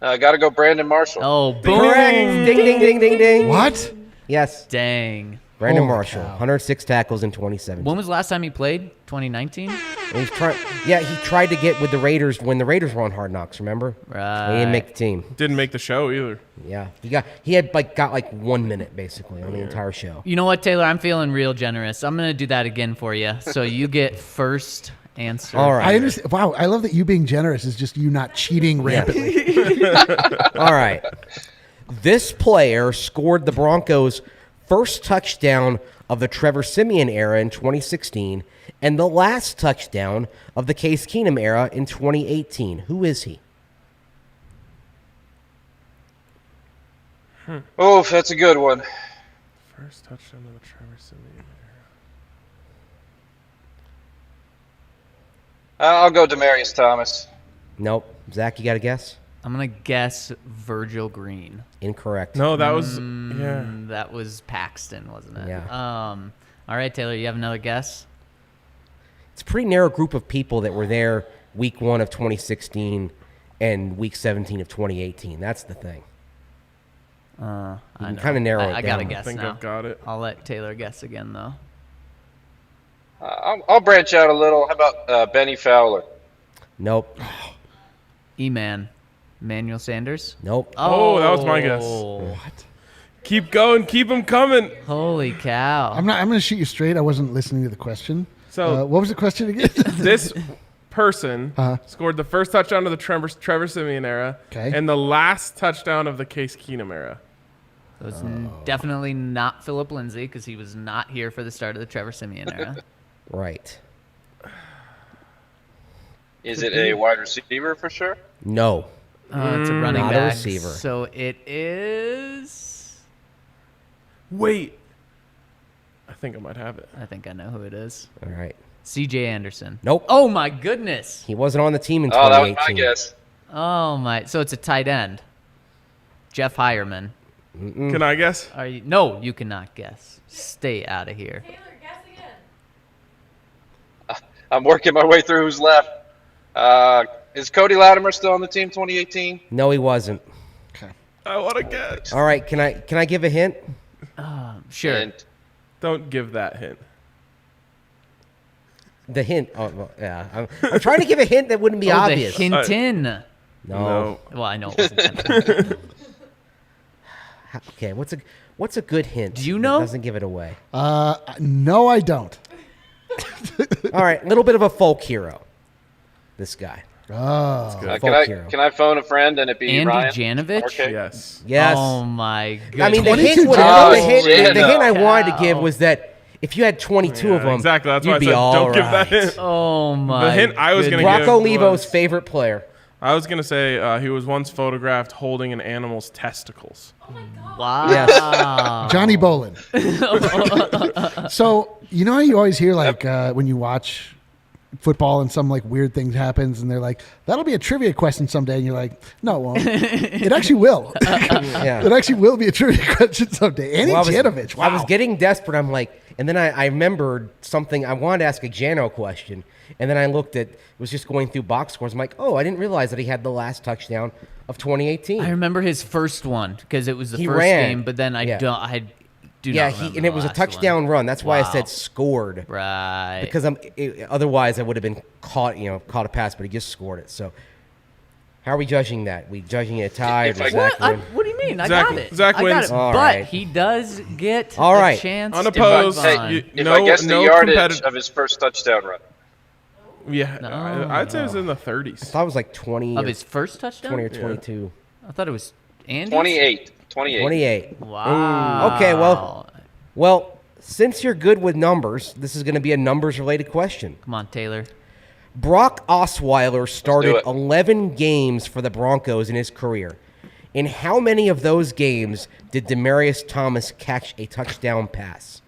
Got to go Brandon Marshall. oh, boom. Correct. Ding, ding, ding, ding, ding. What? Yes. Dang. Brandon Holy Marshall, cow. 106 tackles in 2017. When was the last time he played? 2019? He tried to get with the Raiders when the Raiders were on Hard Knocks, remember? Right. He didn't make the team. Didn't make the show either. Yeah. He had got 1 minute basically on the entire show. You know what, Taylor? I'm feeling real generous. I'm going to do that again for you. So you get first answer. All right. I understand. Wow, I love that you being generous is just you not cheating rampantly. All right. This player scored the Broncos' first touchdown of the Trevor Siemian era in 2016 and the last touchdown of the Case Keenum era in 2018. Who is he? Oof, that's a good one. First touchdown of the Trevor Siemian era. I'll go Demaryius Thomas. Nope. Zach, you got a guess? I'm going to guess Virgil Green. Incorrect. No, that was yeah. That was Paxton, wasn't it? Yeah. All right, Taylor, you have another guess? It's a pretty narrow group of people that were there week 1 of 2016 and week 17 of 2018. That's the thing. I can know. kinda narrow it I got to down. I guess think now. I've got it. I'll let Taylor guess again, though. I'll branch out a little. How about Benny Fowler? Nope. E-Man. Manuel Sanders? Nope. Oh, that was my guess. What? Keep going, keep them coming. Holy cow. I'm going to shoot you straight. I wasn't listening to the question. So what was the question again? this person Uh-huh. scored the first touchdown of the Trevor Siemian era Okay. and the last touchdown of the Case Keenum era. It was definitely not Philip Lindsay because he was not here for the start of the Trevor Siemian era. Right. Is it a wide receiver for sure? No. It's a running Not a back. receiver. So it is. Wait. I think I might have it. I think I know who it is. All right. C.J. Anderson. Nope. Oh my goodness. He wasn't on the team in Oh, that was 2018. my guess. Oh my. So it's a tight end. Jeff Hireman. Can I guess? Are you? No, you cannot guess. Stay out of here. Taylor, guess again. I'm working my way through who's left. Is Cody Latimer still on the team 2018? No, he wasn't. I want to guess. All right. Can I give a hint? Sure. And Don't give that hint. The hint. Oh, well, yeah. I'm trying to give a hint that wouldn't be Oh, obvious. the Hinton. No. No. Well, I know it wasn't Hinton. Okay. What's a good hint? Do you that know? doesn't give it away. No, I don't. All right. A little bit of a folk hero. This guy. Oh, good. Can I phone a friend and it be Andy Ryan? Janovich? Okay. Yes. Yes. Oh my god. I mean, the 22 hint, Janos. the hint I wanted to Cow. give was that if you had 22 of them, exactly. That's you'd why I be said all don't give right. that hint. Oh my. The hint I was gonna goodness. give Rocco Levo's was- favorite player. I was gonna say he was once photographed holding an animal's testicles. Wow. Yes. Johnny Bolin. So you know how you always hear like when you watch football and some like weird things happens and they're like, that'll be a trivia question someday, and you're like, no, it won't. It actually will. Yeah. It actually will be a trivia question someday. Andy Well, Janovich. Wow. I was getting desperate. I'm like, and then I remembered something. I wanted to ask a Jano question, and then I looked at, was just going through box scores. I'm like, oh, I didn't realize that he had the last touchdown of 2018. I remember his first one because it was the He first ran. game, but then I Yeah. do not Yeah, remember and the it was a last touchdown one. run. That's why I Wow. said scored. Right. Because otherwise I would have been caught a pass, but he just scored it. So how are we judging that? We judging it a tie or If I- does Zach What? win? What do you mean? I Zach- got it. Zach I got wins. it. All But right. he does get All right. a chance Unopposed. to move on. Hey, If I guess the yardage competitive- of his first touchdown run. Yeah, No, I'd say it was in the I 30s. thought it was like 20 Of or, his first touchdown? 20 or 22. I thought it was Andy. 28. 28. Wow. Okay, well, since you're good with numbers, this is going to be a numbers-related question. Come on, Taylor. Brock Osweiler started it. 11 games for the Broncos in his career. In how many of those games did Demaryius Thomas catch a touchdown pass?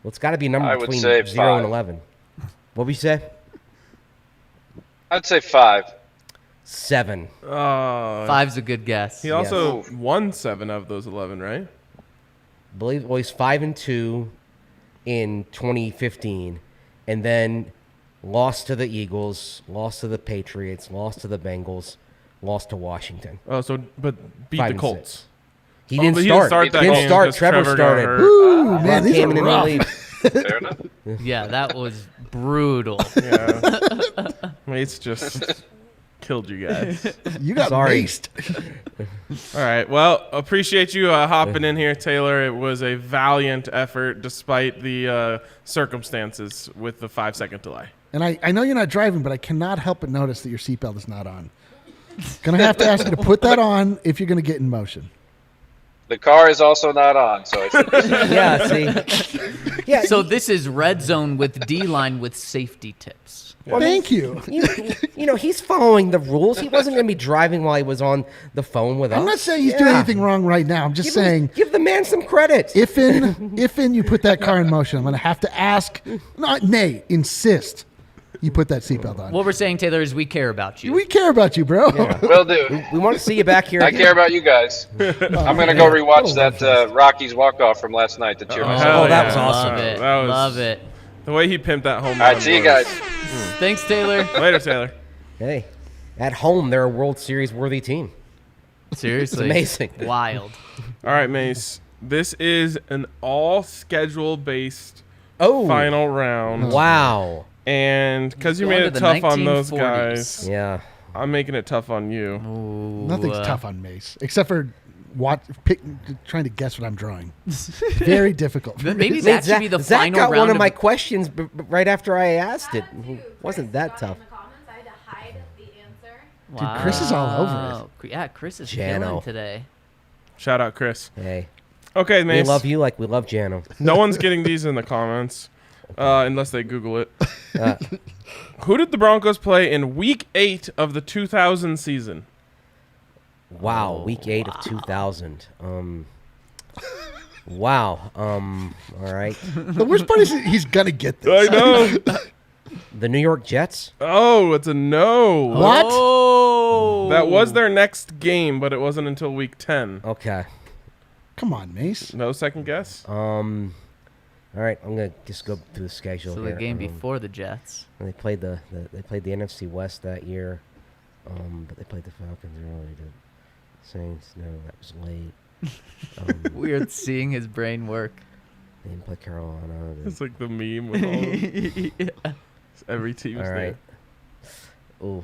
Well, it's got to be a number I would between say 0 and 5. 11. What would you say? I'd say 5. 7. Five's a good guess. He also won 7 of those 11, right? Well, he's 5-2 in 2015, and then lost to the Eagles, lost to the Patriots, lost to the Bengals, lost to Washington. Oh, so but beat 5 the and Colts. 6. He Oh, didn't but he start. didn't start that Didn't game start. because Trevor got started. hurt. Ooh, man, Brock these came are in in rough. relief. Fair enough. Yeah, that was brutal. Yeah. Mace just killed you guys. You got Sorry. maced. All right. Well, appreciate you hopping in here, Taylor. It was a valiant effort despite the circumstances with the 5-second delay. And I know you're not driving, but I cannot help but notice that your seatbelt is not on. Gonna have to ask you to put that on if you're gonna get in motion. The car is also not on, so I should Yeah, see. Yeah, So this is Red Zone with D-Line with safety tips. Thank you. you know, he's following the rules. He wasn't going to be driving while he was on the phone with us. I'm not saying he's doing anything wrong right now. I'm just saying Give the man some credit. if in you put that car in motion, I'm gonna have to ask, insist you put that seatbelt on. What we're saying, Taylor, is we care about you. We care about you, bro. will do. We want to see you back here. I again. care about you guys. I'm going to go rewatch that Rockies walk-off from last night to cheer myself. hell that yeah. was awesome. Love it. That was- Love it. The way he pimped that home. All right, run see you was- guys. Thanks, Taylor. Later, Taylor. Hey, at home, they're a World Series worthy team. Seriously. amazing. Wild. All right, Mace. This is an all schedule based Oh, final round. wow. And because you Going made to it the tough on those 1940s. guys, Yeah. I'm making it tough on you. Nothing's tough on Mace except for trying to guess what I'm drawing. Very difficult. But maybe Wait, that should be the Zach final got round one of my questions right after I asked it. It wasn't that tough. In the comments, I had to hide the answer. Dude, Chris is all over it. Yeah, Chris is Jano. killing today. Shout out, Chris. Hey, Okay, we Mace. love you like we love Jano. No one's getting these in the comments unless they Google it. Who did the Broncos play in Week 8 of the 2000 season? Wow, week 8 of 2000. Wow. All right. The worst part is he's gonna get this. I know. The New York Jets. Oh, it's a no. What? Oh. That was their next game, but it wasn't until Week 10. Okay. Come on, Mace. No second guess? All right. I'm gonna just go through the schedule So here. the game before the Jets. They played the NFC West that year, but they played the Falcons early. The Saints. No, that was late. Weird seeing his brain work. They didn't play Carolina. It's like the meme with all of every team's All right. there. Ooh.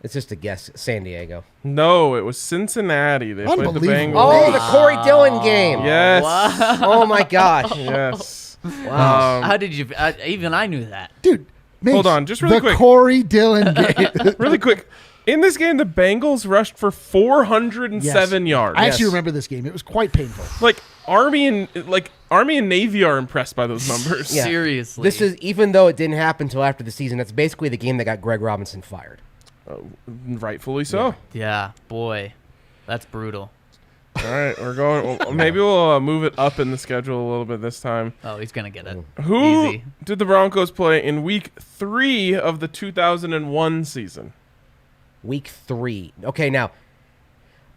It's just a guess. San Diego. No, it was Cincinnati. They played the Unbelievable. Bengals. Oh, the Corey Dillon game. Yes. Wow. Oh my gosh. Yes. Wow. How did you? Even I knew that. Dude, Mace, Hold on, just really the quick. Corey Dillon game. Really quick. In this game, the Bengals rushed for 407 yards. I actually Yes. remember this game. It was quite painful. Like Army and Navy are impressed by those numbers. Yeah. Seriously. This is, even though it didn't happen until after the season, that's basically the game that got Greg Robinson fired. Rightfully so. Yeah, boy, that's brutal. All right, we're going. Well, maybe we'll move it up in the schedule a little bit this time. Oh, he's gonna get it. Who Easy. did the Broncos play in Week 3 of the 2001 season? Week 3. Okay, now,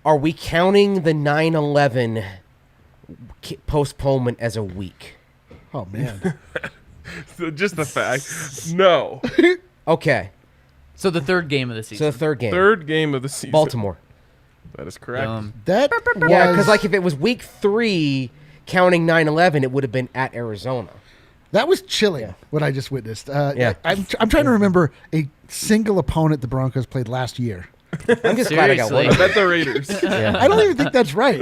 are we counting the 9/11 postponement as a week? Oh, man. Just the fact. No. Okay, So the third game of the so season. the third game. Third game of the season. Baltimore. That is correct. That Yeah, was, because like if it was week 3 counting 9/11, it would have been at Arizona. that was chilling, what I just witnessed. Yeah. I'm trying to remember a single opponent the Broncos played last year. I'm just glad I got Seriously. I one. bet the Raiders. Yeah. I don't even think that's right.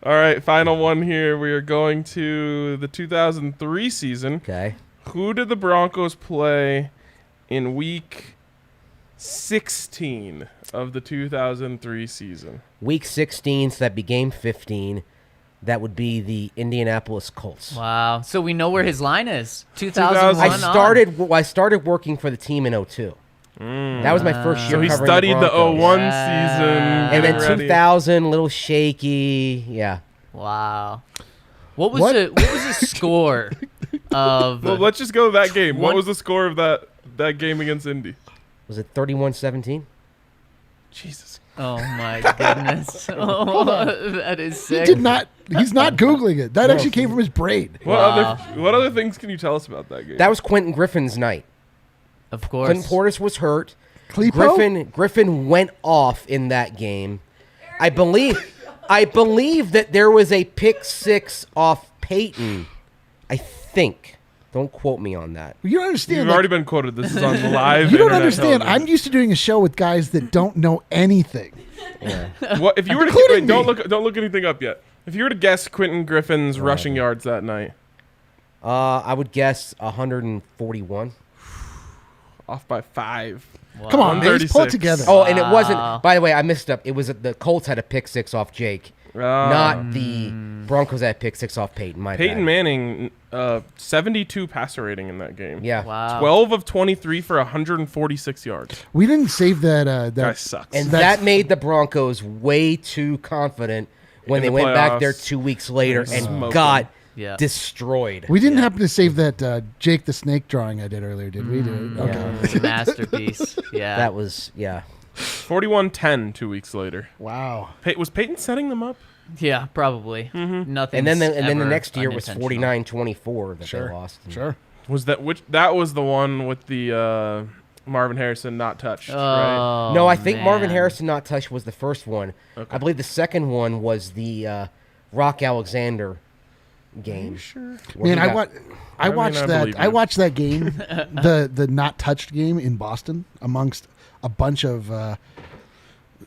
All right, final one here. We are going to the 2003 season. Okay. Who did the Broncos play in Week 16 of the 2003 season? Week 16, so that'd be game 15. That would be the Indianapolis Colts. Wow. So we know where his line is. 2001 I started working for the team in 02. That was my first year So he covering studied the Broncos. 01 Yeah. season. And then getting ready. 2000, a little shaky. Yeah. Wow. What was What? the score of? Well, let's just go to that game. What One- was the score of that game against Indy? Was it 31-17? Jesus. Oh my goodness. Oh, that is He sick. did not. He's not Googling it. That actually came from his brain. Wow. What other things can you tell us about that game? That was Quentin Griffin's night. Of course. Quentin Portis was hurt. Clepo? Griffin went off in that game. I believe that there was a pick 6 off Peyton. I think. Don't quote me on that. You don't understand. You've like, already been quoted. This is on live. you don't internet understand. television. I'm used to doing a show with guys that don't know anything. What if you were to Including wait, don't me. look anything up yet. If you were to guess Quentin Griffin's rushing yards that night, I would guess 141. off by 5. Wow. Come on, Mace, pull it 136. together. Oh, and it Wow. wasn't. By the way, I missed up. It was the Colts had a pick 6 off Jake, not the Broncos had a pick 6 off Peyton. My Peyton bad. Manning, 72 passer rating in that game. Yeah. Wow. 12 of 23 for 146 yards. We didn't save that. Guy That sucks. And That's- that made the Broncos way too confident when In they the went back there playoffs. 2 weeks later and Smoke got Yeah. destroyed. we didn't happen to save that Jake the Snake drawing I did earlier, did we? Okay. Masterpiece. Yeah. That was, yeah. 41-10 2 weeks later. Wow. Was Peyton setting them up? Yeah, probably. Nothing. And then the next year was 49-24 that Sure. they lost. Sure. That was the one with the Marvin Harrison not touched, right? Oh, No, I think Marvin man. Harrison not touched was the first one. Okay. I believe the second one was the Rock Alexander game. Sure. Man, I watched I that. believe I you. watched that game, the not touched game in Boston, amongst a bunch of,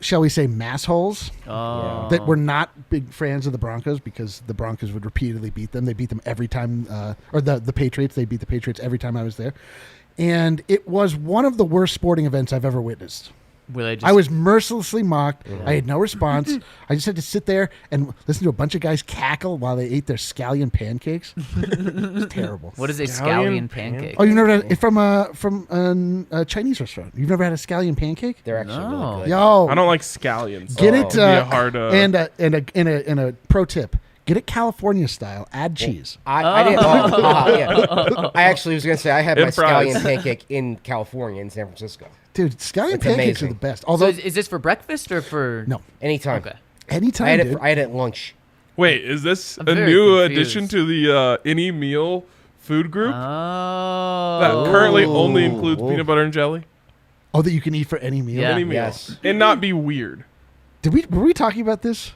shall we say, massholes Oh. that were not big fans of the Broncos because the Broncos would repeatedly beat them. They beat them every time, or the Patriots. They beat the Patriots every time I was there, and it was one of the worst sporting events I've ever witnessed. Were they just, I was mercilessly mocked. I had no response. I just had to sit there and listen to a bunch of guys cackle while they ate their scallion pancakes. It was terrible. What is a Scallion scallion pancake? Oh, you've never had it from a Chinese restaurant? You've never had a scallion pancake? They're actually No. really good. Yo, I don't like scallions. get so it. it'd be a hard, and a pro tip: get it California style. Add cheese. I didn't. Yeah. I actually was going to say I had my And fries. scallion pancake in California, in San Francisco. Dude, scallion It's pancakes amazing. are the best. So Although, is this for breakfast or for? no, Anytime. Okay. anytime, I had dude. it at lunch. Wait, is this I'm a very new confused. addition to the Any Meal food group Oh. that currently only includes peanut butter and jelly? Oh, that you can eat for any meal. Yeah. Any meal. Yes. And not be weird. Were we talking about this?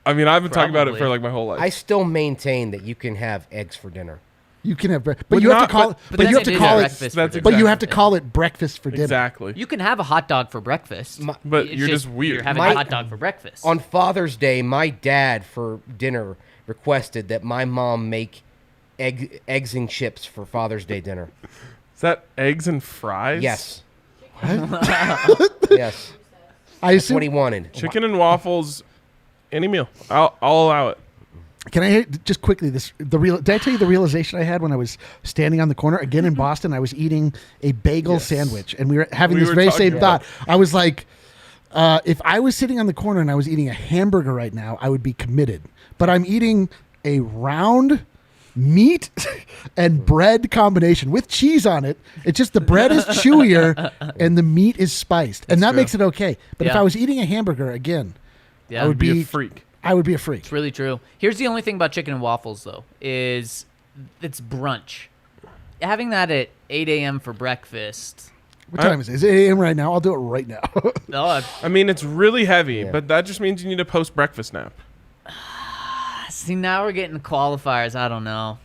I mean, I've been talking about it Probably. for like my whole life. I still maintain that you can have eggs for dinner. You can have breakfast, But but you have not- to call but- it. but But you then have it to is call breakfast it. for That's dinner. But you have to exactly. call it breakfast for dinner. Exactly. You can have a hot dog for breakfast. But It's you're just weird. You're having My- a hot dog for breakfast. On Father's Day, my dad for dinner requested that my mom make eggs and chips for Father's Day dinner. Is that eggs and fries? Yes. Yes. I That's assume. what he wanted. Chicken and waffles, any meal. I'll allow it. Can I just quickly did I tell you the realization I had when I was standing on the corner again in Boston? I was eating a bagel sandwich, and we were having We this were very talking same about thought. I was like, if I was sitting on the corner and I was eating a hamburger right now, I would be committed. But I'm eating a round meat and bread combination with cheese on it. It's just the bread is chewier and the meat is spiced, and that true. makes it okay. But if Yeah. I was eating a hamburger again, yeah. I would Be be a freak. I would be a freak. It's really true. Here's the only thing about chicken and waffles, though, is it's brunch. Having that at 8 a.m. for breakfast. What time is it? Is it 8 a.m. right now? I'll do it right now. Oh, I mean, it's really heavy, Yeah. but that just means you need a post-breakfast nap. see, now we're getting qualifiers. I don't know.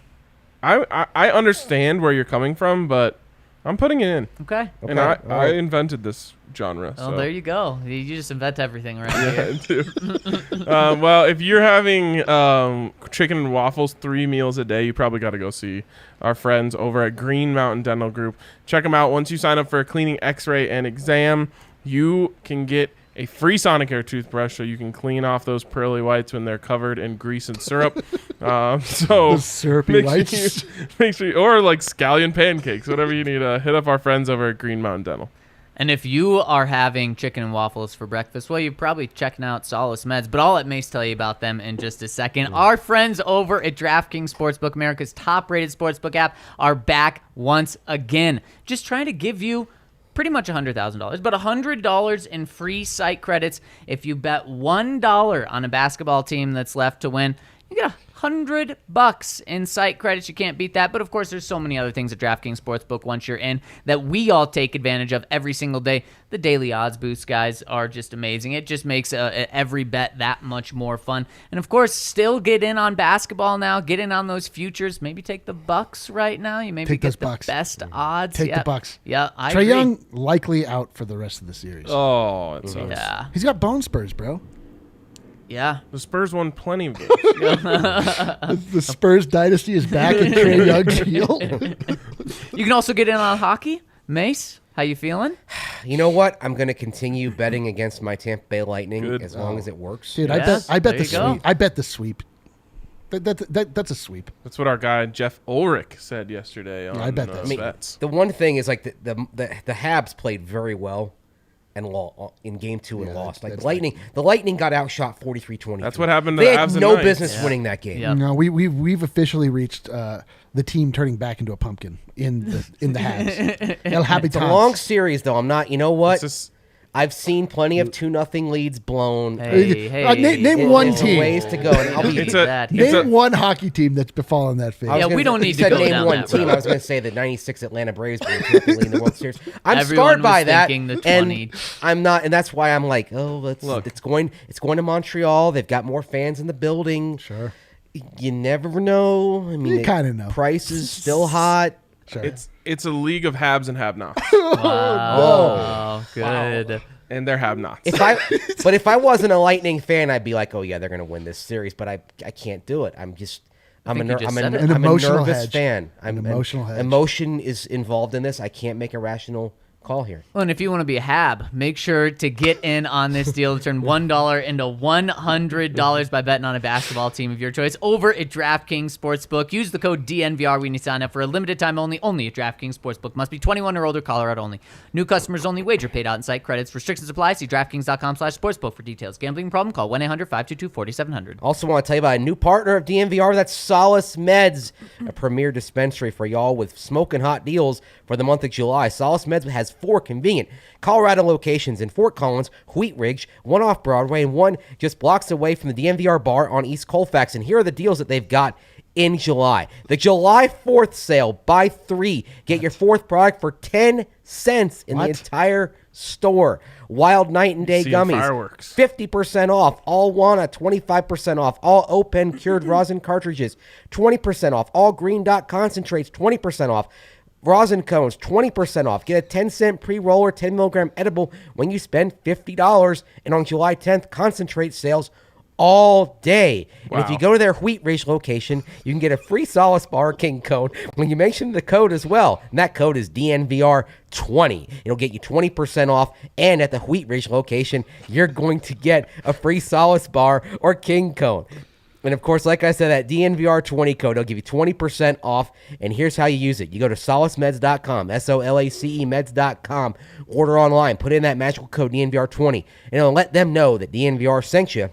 I understand where you're coming from, but I'm putting it in. Okay. And Okay, I all right. invented this genre. Well, so. there you go. You just invent everything right Yeah, here. I do. Well, if you're having chicken and waffles 3 meals a day, you probably got to go see our friends over at Green Mountain Dental Group. Check them out. Once you sign up for a cleaning, x-ray, and exam, you can get a free Sonicare toothbrush so you can clean off those pearly whites when they're covered in grease and syrup. So The syrupy make whites. sure you, or like scallion pancakes, whatever you need. Hit up our friends over at Green Mountain Dental. And if you are having chicken and waffles for breakfast, well, you're probably checking out Solace Meds. But I'll let Mace tell you about them in just a second. Our friends over at DraftKings Sportsbook, America's top-rated sportsbook app, are back once again. Just trying to give you pretty much $100,000, but $100 in free site credits if you bet $1 on a basketball team that's left to win. You get $100 in site credits. You can't beat that. But of course, there's so many other things at DraftKings Sportsbook once you're in that we all take advantage of every single day. The daily odds boosts, guys, are just amazing. It just makes every bet that much more fun. And of course, still get in on basketball now. Get in on those futures. Maybe take the Bucks right now. You maybe Take get those the Bucks. best odds. Take Yeah. the Bucks. Yeah, I Trae agree. Young likely out for the rest of the series. Oh, it sucks. Yeah, He's got bone spurs, bro. yeah. The Spurs won plenty of those. The Spurs dynasty is back in Trae Young's heel. You can also get in on hockey. Mace, how you feeling? You know what? I'm going to continue betting against my Tampa Bay Lightning Good. as long as it works. Dude, Yes, I bet there the you go. sweep. I bet the sweep. That's a sweep. That's what our guy Jeff Ulrich said yesterday on I bet that's- I mean, bets. the one thing is like the Habs played very well and in game 2 and Yeah, lost. Like that's the Lightning got outshot 43-20. That's what happened to They the had Avs and no Knights. business Yeah. winning that game. Yeah. No, we've officially reached the team turning back into a pumpkin in the Habs. El It's a long Habitants. series, though. I'm not. You know what? It's just- I've seen plenty of 2-0 leads blown. Hey, name one There's a team. ways to go. And I'll be, It's a- that. it's Name one hockey team that's befallen that fate. I was Yeah, gonna- we don't you need to said go name down one that team. road. I was going to say the '96 Atlanta Braves were technically in the World Series. I'm Everyone scarred by was that, thinking the and 20. I'm not, and that's why I'm like, oh, Look. it's going to Montreal. They've got more fans in the building. Sure. You never know. I mean, You kinda know. Price is still hot. Sure. It's a league of haves and have-nots, Wow, good. and they're have-nots. If I wasn't a Lightning fan, I'd be like, oh yeah, they're going to win this series. But I can't do it. I'm a think you just said it. An I'm a emotional nervous hedge. fan. An emotional hedge. Emotion is involved in this. I can't make a rational call here. Well, and if you want to be a Hab, make sure to get in on this deal to turn $1 into $100 by betting on a basketball team of your choice over at DraftKings Sportsbook. Use the code DNVR when you sign up for a limited time only at DraftKings Sportsbook. Must be 21 or older, Colorado only. New customers only. Wager paid out in site credits. Restrictions apply. See DraftKings.com/sportsbook for details. Gambling problem? Call 1-800-522-4700. Also want to tell you about a new partner of DNVR. That's Solace Meds, a premier dispensary for y'all with smoking hot deals for the month of July. Solace Meds has 4 convenient Colorado locations in Fort Collins, Wheat Ridge, 1 off Broadway, and 1 just blocks away from the DNVR bar on East Colfax. And here are the deals that they've got in July. The July 4th sale, buy 3, get your 4th product for 10 cents in the entire store. Wild Night and Day gummies, fireworks. 50% off. All Wana, 25% off. All Open cured rosin cartridges, 20% off. All Green Dot concentrates, 20% off. Rosin cones, 20% off. Get a 10-cent pre-roller 10-milligram edible when you spend $50. And on July 10th, concentrate sales all day. Wow. And if you go to their Wheat Ridge location, you can get a free Solace Bar King cone when you mention the code as well. And that code is DNVR20. It'll get you 20% off. And at the Wheat Ridge location, you're going to get a free Solace Bar or King cone. And of course, like I said, that DNVR20 code, it'll give you 20% off. And here's how you use it. You go to solacemeds.com, SOLACE meds.com, order online, put in that magical code DNVR20, and it'll let them know that DNVR sent you.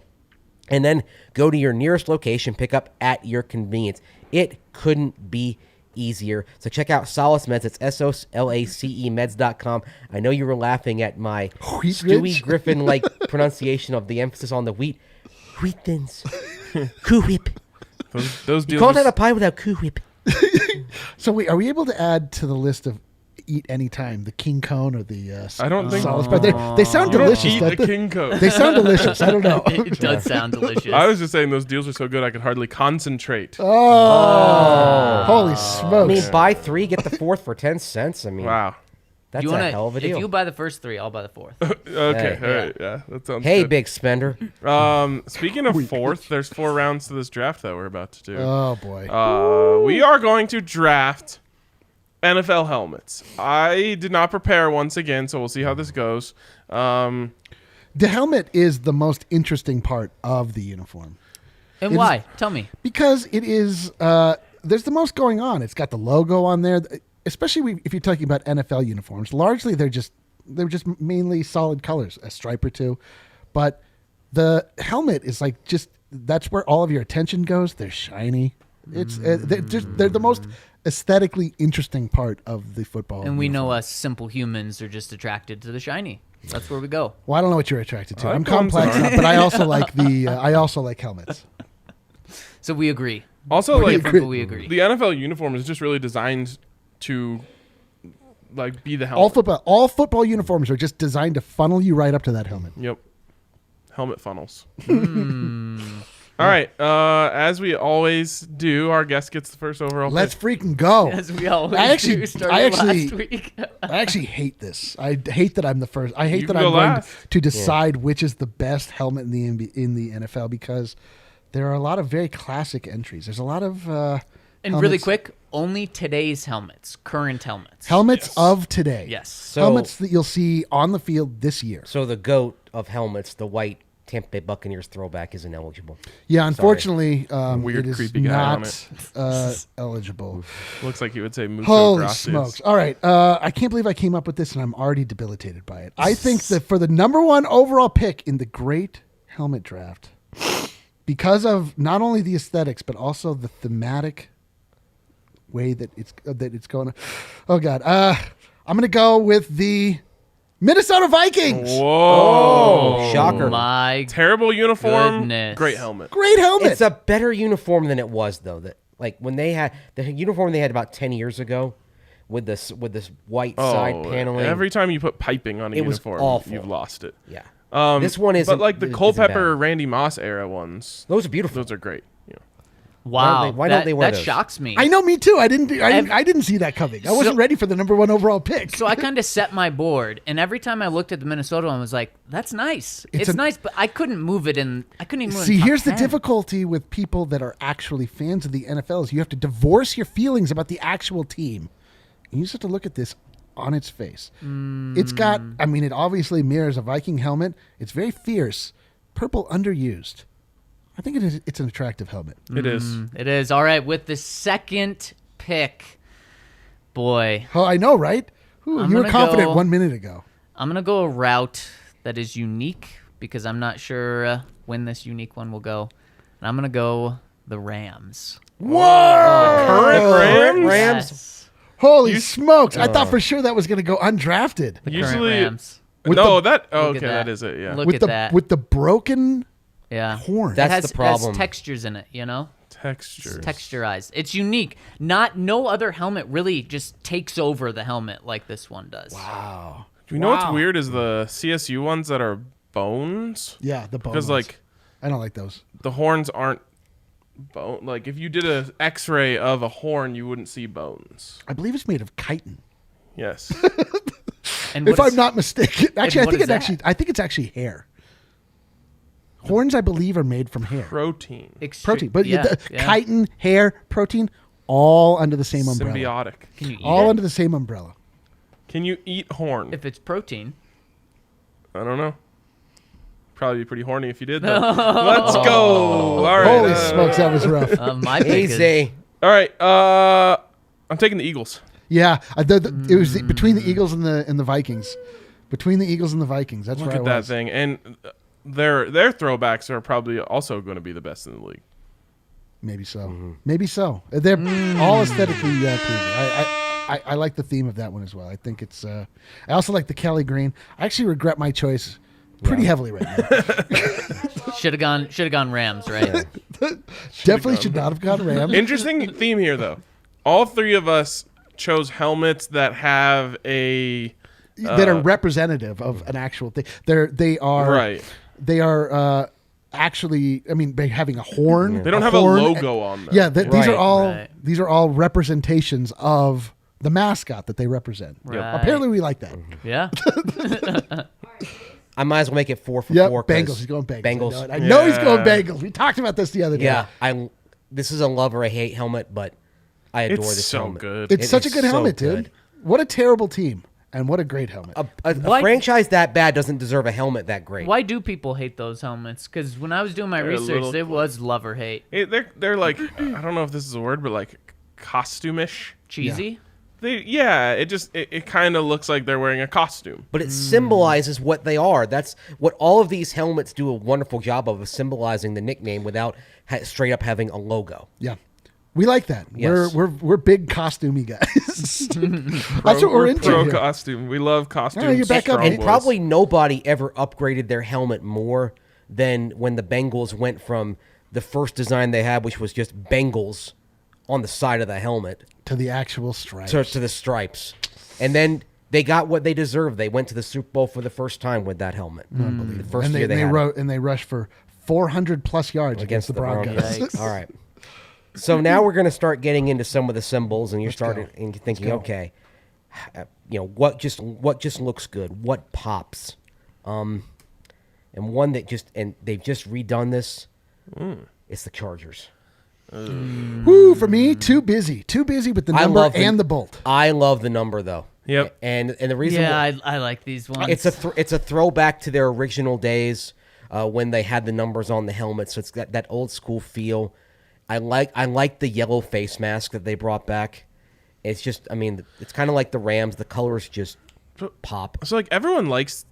And then go to your nearest location, pick up at your convenience. It couldn't be easier. So check out Solace Meds. It's SOLACE meds.com. I know you were laughing at my Stewie Griffin-like pronunciation of the emphasis on the wheat. Wheat thins. Coo whip. Those deals. You can't have a pie without Coo whip. So wait, are we able to add to the list of eat anytime the king cone or the I don't think Solace Bar? They sound You don't delicious. eat the king cone. They sound delicious. I don't know. It does sound delicious. I was just saying those deals are so good I could hardly concentrate. Holy smokes! I mean, buy 3, get the 4th for 10 cents. I mean, Wow. that's You wanna- a hell of a deal. If you buy the first 3, I'll buy the 4th. Okay, Hey. all right, yeah, that sounds Hey, good. big spender. Speaking of fourth, there's 4 rounds to this draft that we're about to do. Oh boy! We are going to draft NFL helmets. I did not prepare once again, so we'll see how this goes. The helmet is the most interesting part of the uniform And why? Tell me. because it is. There's the most going on. It's got the logo on there, especially if you're talking about NFL uniforms. Largely, they're just mainly solid colors, a stripe or two, but the helmet is like just that's where all of your attention goes. They're shiny. It's they're the most aesthetically interesting part of the football. And we know uniform. us simple humans are just attracted to the shiny. That's where we go. Well, I don't know what you're attracted to. I I'm like guns complex and enough, but I also like the. I also like helmets. So we agree. Also, We're like different, but we agree. the NFL uniform is just really designed to like be the helmet. All football uniforms are just designed to funnel you right up to that helmet. Yep. Helmet funnels. All right. As we always do, our guest gets the first overall Let's pick. freaking go. As we always I actually- do, starting I actually- last week. I actually hate this. I hate that I'm the first. I hate You that can I'm go going last. to decide which is the best helmet in the NFL because there are a lot of very classic entries. There's a lot of And helmets- really quick, only today's helmets, current helmets. helmets of today. Yes. So, helmets that you'll see on the field this year. So the GOAT of helmets, the white Tampa Bay Buccaneers throwback, is ineligible. Yeah, unfortunately, Weird, it is creepy guy on not eligible. Looks like he would say Mucho Holy Gracias. smokes. All right. I can't believe I came up with this and I'm already debilitated by it. I think that for the number 1 overall pick in the great helmet draft, because of not only the aesthetics, but also the thematic way that it's going. Oh, God. I'm going to go with the Minnesota Vikings. Whoa. Shocker. My Terrible uniform. Goodness. Great helmet. Great helmet. It's a better uniform than it was, though. That like when they had the uniform they had about 10 years ago with this white side paneling. Every time you put piping on a It was uniform, awful. you've lost it. Yeah. This one isn't- But like the isn't Culpepper, bad. Randy Moss era ones, Those are beautiful. those are great. Yeah. wow. Why don't they wear that those? shocks me. I know, me too. I didn't see that coming. I wasn't ready for the number 1 overall pick. So I kind of set my board, and every time I looked at the Minnesota one, I was like, "That's nice. It's nice," but I couldn't move it in. I couldn't even move it See, in top here's the 10. difficulty with people that are actually fans of the NFL is you have to divorce your feelings about the actual team. And you just have to look at this on its face. It's got, I mean, it obviously mirrors a Viking helmet. It's very fierce. Purple underused. I think it's an attractive helmet. It is. It is. All right, with the second pick, boy, Oh, I know, right? Ooh, I'm you were gonna confident go- 1 minute ago. I'm going to go a route that is unique because I'm not sure when this unique one will go. And I'm going to go the Rams. Current Rams. Yes. Holy smokes. I thought for sure that was going to go undrafted. The Usually- current Rams. No, that. Oh, Look okay, at that is it. Yeah. Look with at the that. with the broken yeah. horn. That's it has, the problem. It has textures in it, you know? Texture. It's texturized. It's unique. No other helmet really just takes over the helmet like this one does. Wow. Do you know what's weird is the CSU ones that are bones? Yeah, the bone Because ones. like I don't like those. the horns aren't bone. Like if you did a X-ray of a horn, you wouldn't see bones. I believe it's made of chitin. Yes. And If what I'm is- not mistaken. Actually, what is that? I think it's actually hair. Horns, I believe, are made from hair. Protein. Protein. But yeah, the yeah. chitin, hair, protein, all under the same umbrella. Symbiotic. Can you eat All it? under the same umbrella. Can you eat horn? If it's protein. I don't know. Probably be pretty horny if you did, though. Let's go. All right. Holy smokes, that was rough. My pick is Easy. All right. I'm taking the Eagles. Yeah, it was between the Eagles and the Vikings. Between the Eagles and the Vikings. That's Look where at I that was. thing. And their throwbacks are probably also going to be the best in the league. Maybe so. Maybe so. They're all aesthetically pleasing. I like the theme of that one as well. I think it's. I also like the Kelly Green. I actually regret my choice pretty heavily right now. should have gone Rams, right? Definitely should not have gone Rams. Interesting theme here, though. All three of us chose helmets that have a that are representative of an actual thing. They are right. They are actually. I mean, by having a horn. They don't have a horn, logo on them. Yeah, these Right. are all Right. these are all representations of the mascot that they represent. Right. Apparently, we like that. Yeah. I might as well make it 4 for Yep, 4. 'cause Bengals. He's going Bengals. Bengals. I know he's going Yeah. Bengals. We talked about this the other day. Yeah, this is a love or a hate helmet, but I adore It's this so helmet. good. It's It such a is good so helmet, good. dude. What a terrible team, and what a great helmet. A Why- franchise that bad doesn't deserve a helmet that great. Why do people hate those helmets? Because when I was doing my They're a research, little- it was love or hate. They're like, I don't know if this is a word, but like costume-ish. Cheesy. It kind of looks like they're wearing a costume. But it symbolizes what they are. That's what all of these helmets do a wonderful job of symbolizing the nickname without straight up having a logo. Yeah, we like that. Yes. We're big costumey guys. That's what we're into. Pro here. costume. We love costumes. Oh, you're back up. strong And boys. probably nobody ever upgraded their helmet more than when the Bengals went from the first design they had, which was just Bengals on the side of the helmet, To the actual stripes. to the stripes. And then they got what they deserved. They went to the Super Bowl for the first time with that helmet. The first and year they had it. they rushed for 400 plus yards against the Broncos. Yikes. All right. So now we're going to start getting into some of the symbols, and you're starting and thinking, go. okay, what just looks good, what pops, and one that they've just redone this. It's the Chargers. Woo, for me, too busy with the I number love and the bolt. I love the number though. Yep. And the reason Yeah, I like these ones. it's a throwback to their original days when they had the numbers on the helmet. So it's got that old school feel. I like the yellow face mask that they brought back. It's just, I mean, it's kind of like the Rams. The colors just pop. So like everyone likes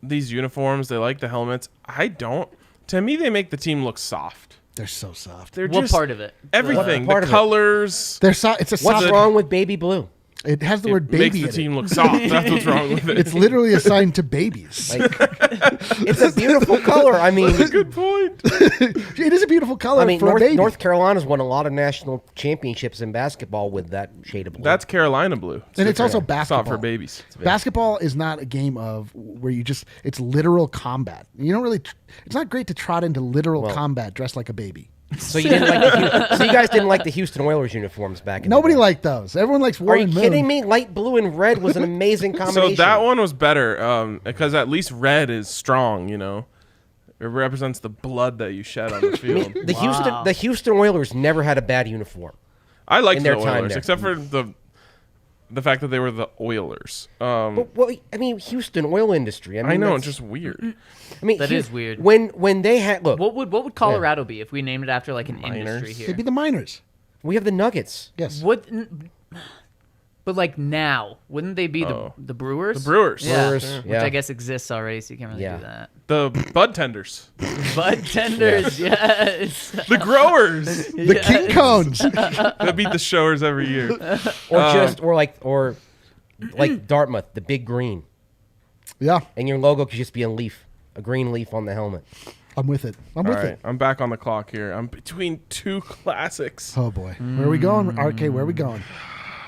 these uniforms. They like the helmets. I don't. To me, they make the team look soft. They're so soft. They're What just part of it? everything. What part The of it? colors. They're so, it's a What's soft. wrong with baby blue? It has the It word makes baby the in team it. look soft. That's what's wrong with it. It's literally assigned to babies. Like, it's a beautiful color. I mean, Good point. It is a beautiful color I mean, for a baby. North Carolina's won a lot of national championships in basketball with that shade of blue. That's Carolina blue. and it's also It's basketball. not for babies. Basketball is not a game of where you just, it's literal combat. You don't really, it's not great to trot into literal combat dressed like a baby. So you didn't like so you guys didn't like the Houston Oilers uniforms back in Nobody the day. liked those. Everyone likes Are Warren you Moon. kidding me? Light blue and red was an amazing combination. So that one was better because at least red is strong. You know, it represents the blood that you shed on the field. The Houston Oilers never had a bad uniform. I liked in the their time Oilers, there. except for the fact that they were the Oilers. Well, I mean, Houston oil industry. I mean, I know, that's- it's just weird. I mean, That is weird. When they had look, What would Colorado be if we named it after like an industry They'd here? be the Miners. we have the Nuggets. Yes. But like now, wouldn't they be the Brewers? The Brewers. Yeah. Brewers, Which yeah. I guess exists already, so you can't really Yeah. do that. The Bud Tenders. Bud tenders, yes. The Growers. The King Cones. They beat the Showers every year. Or like Dartmouth, the big green, Yeah. and your logo could just be a leaf, a green leaf on the helmet. I'm with it. I'm All with right, it. I'm back on the clock here. I'm between two classics. Oh boy, where are we going, RK? Where are we going?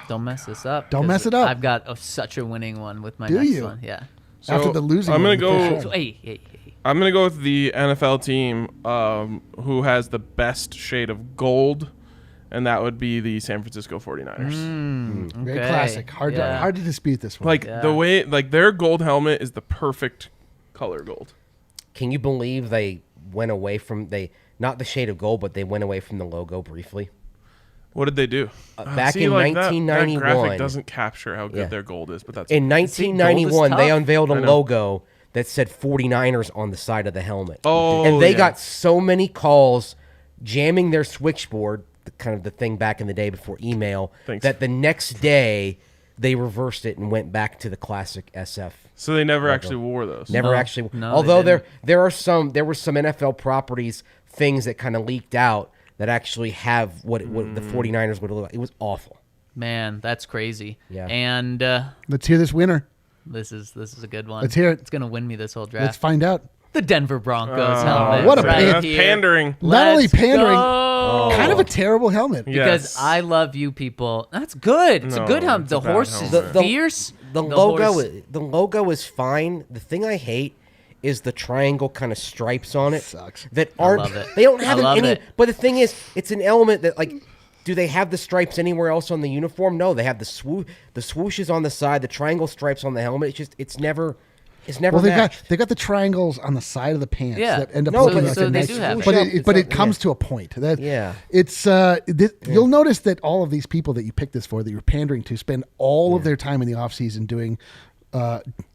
Don't mess this up. Don't 'cause mess it up. I've got such a winning one with my Do next you? one. Yeah. So After the losing, I'm one gonna in the go. first So, round. hey. I'm gonna go with the NFL team who has the best shade of gold, and that would be the San Francisco 49ers. Very Okay. classic. Hard to dispute this one. Like the way, like their gold helmet is the perfect color gold. Can you believe they went away from not the shade of gold, but they went away from the logo briefly? What did they do? Back in that 1991, graphic doesn't capture how good Yeah. their gold is, but that's in gold 1991, is they tough. unveiled a I know. logo that said 49ers on the side of the helmet. Oh, and they yeah. got so many calls jamming their switchboard, kind of the thing back in the day before email, Thanks. that the next day they reversed it and went back to the classic SF. so they never actually wore those. Never No, actually. no, Although they there were some NFL properties, things that kind of leaked out that actually have what the 49ers would look like. It was awful. Man, that's crazy. Yeah. And Let's hear this winner. this is a good one. Let's hear it. It's gonna win me this whole Let's draft. find out. The Denver Broncos helmet. what a right pan- That's here. pandering. Not only Let's pandering, go. kind of a terrible helmet. Yes. Because I love you people. That's good. It's a No, good helmet. it's a The bad horse is helmet. fierce. The logo, horse- the logo is fine. The thing I hate is the triangle kind of stripes on it. Sucks. That aren't. love it. They don't I have love any. it. But the thing is, it's an element that like. Do they have the stripes anywhere else on the uniform? No, they have the swooshes on the side, the triangle stripes on the helmet. It's never Well, matched. they got the triangles on the side of the pants Yeah. that end up No, looking but like so a they nice do have but it. it, but it comes to a point. That Yeah. it's you'll notice that all of these people that you picked this for, that you're pandering to, spend all of their time in the offseason doing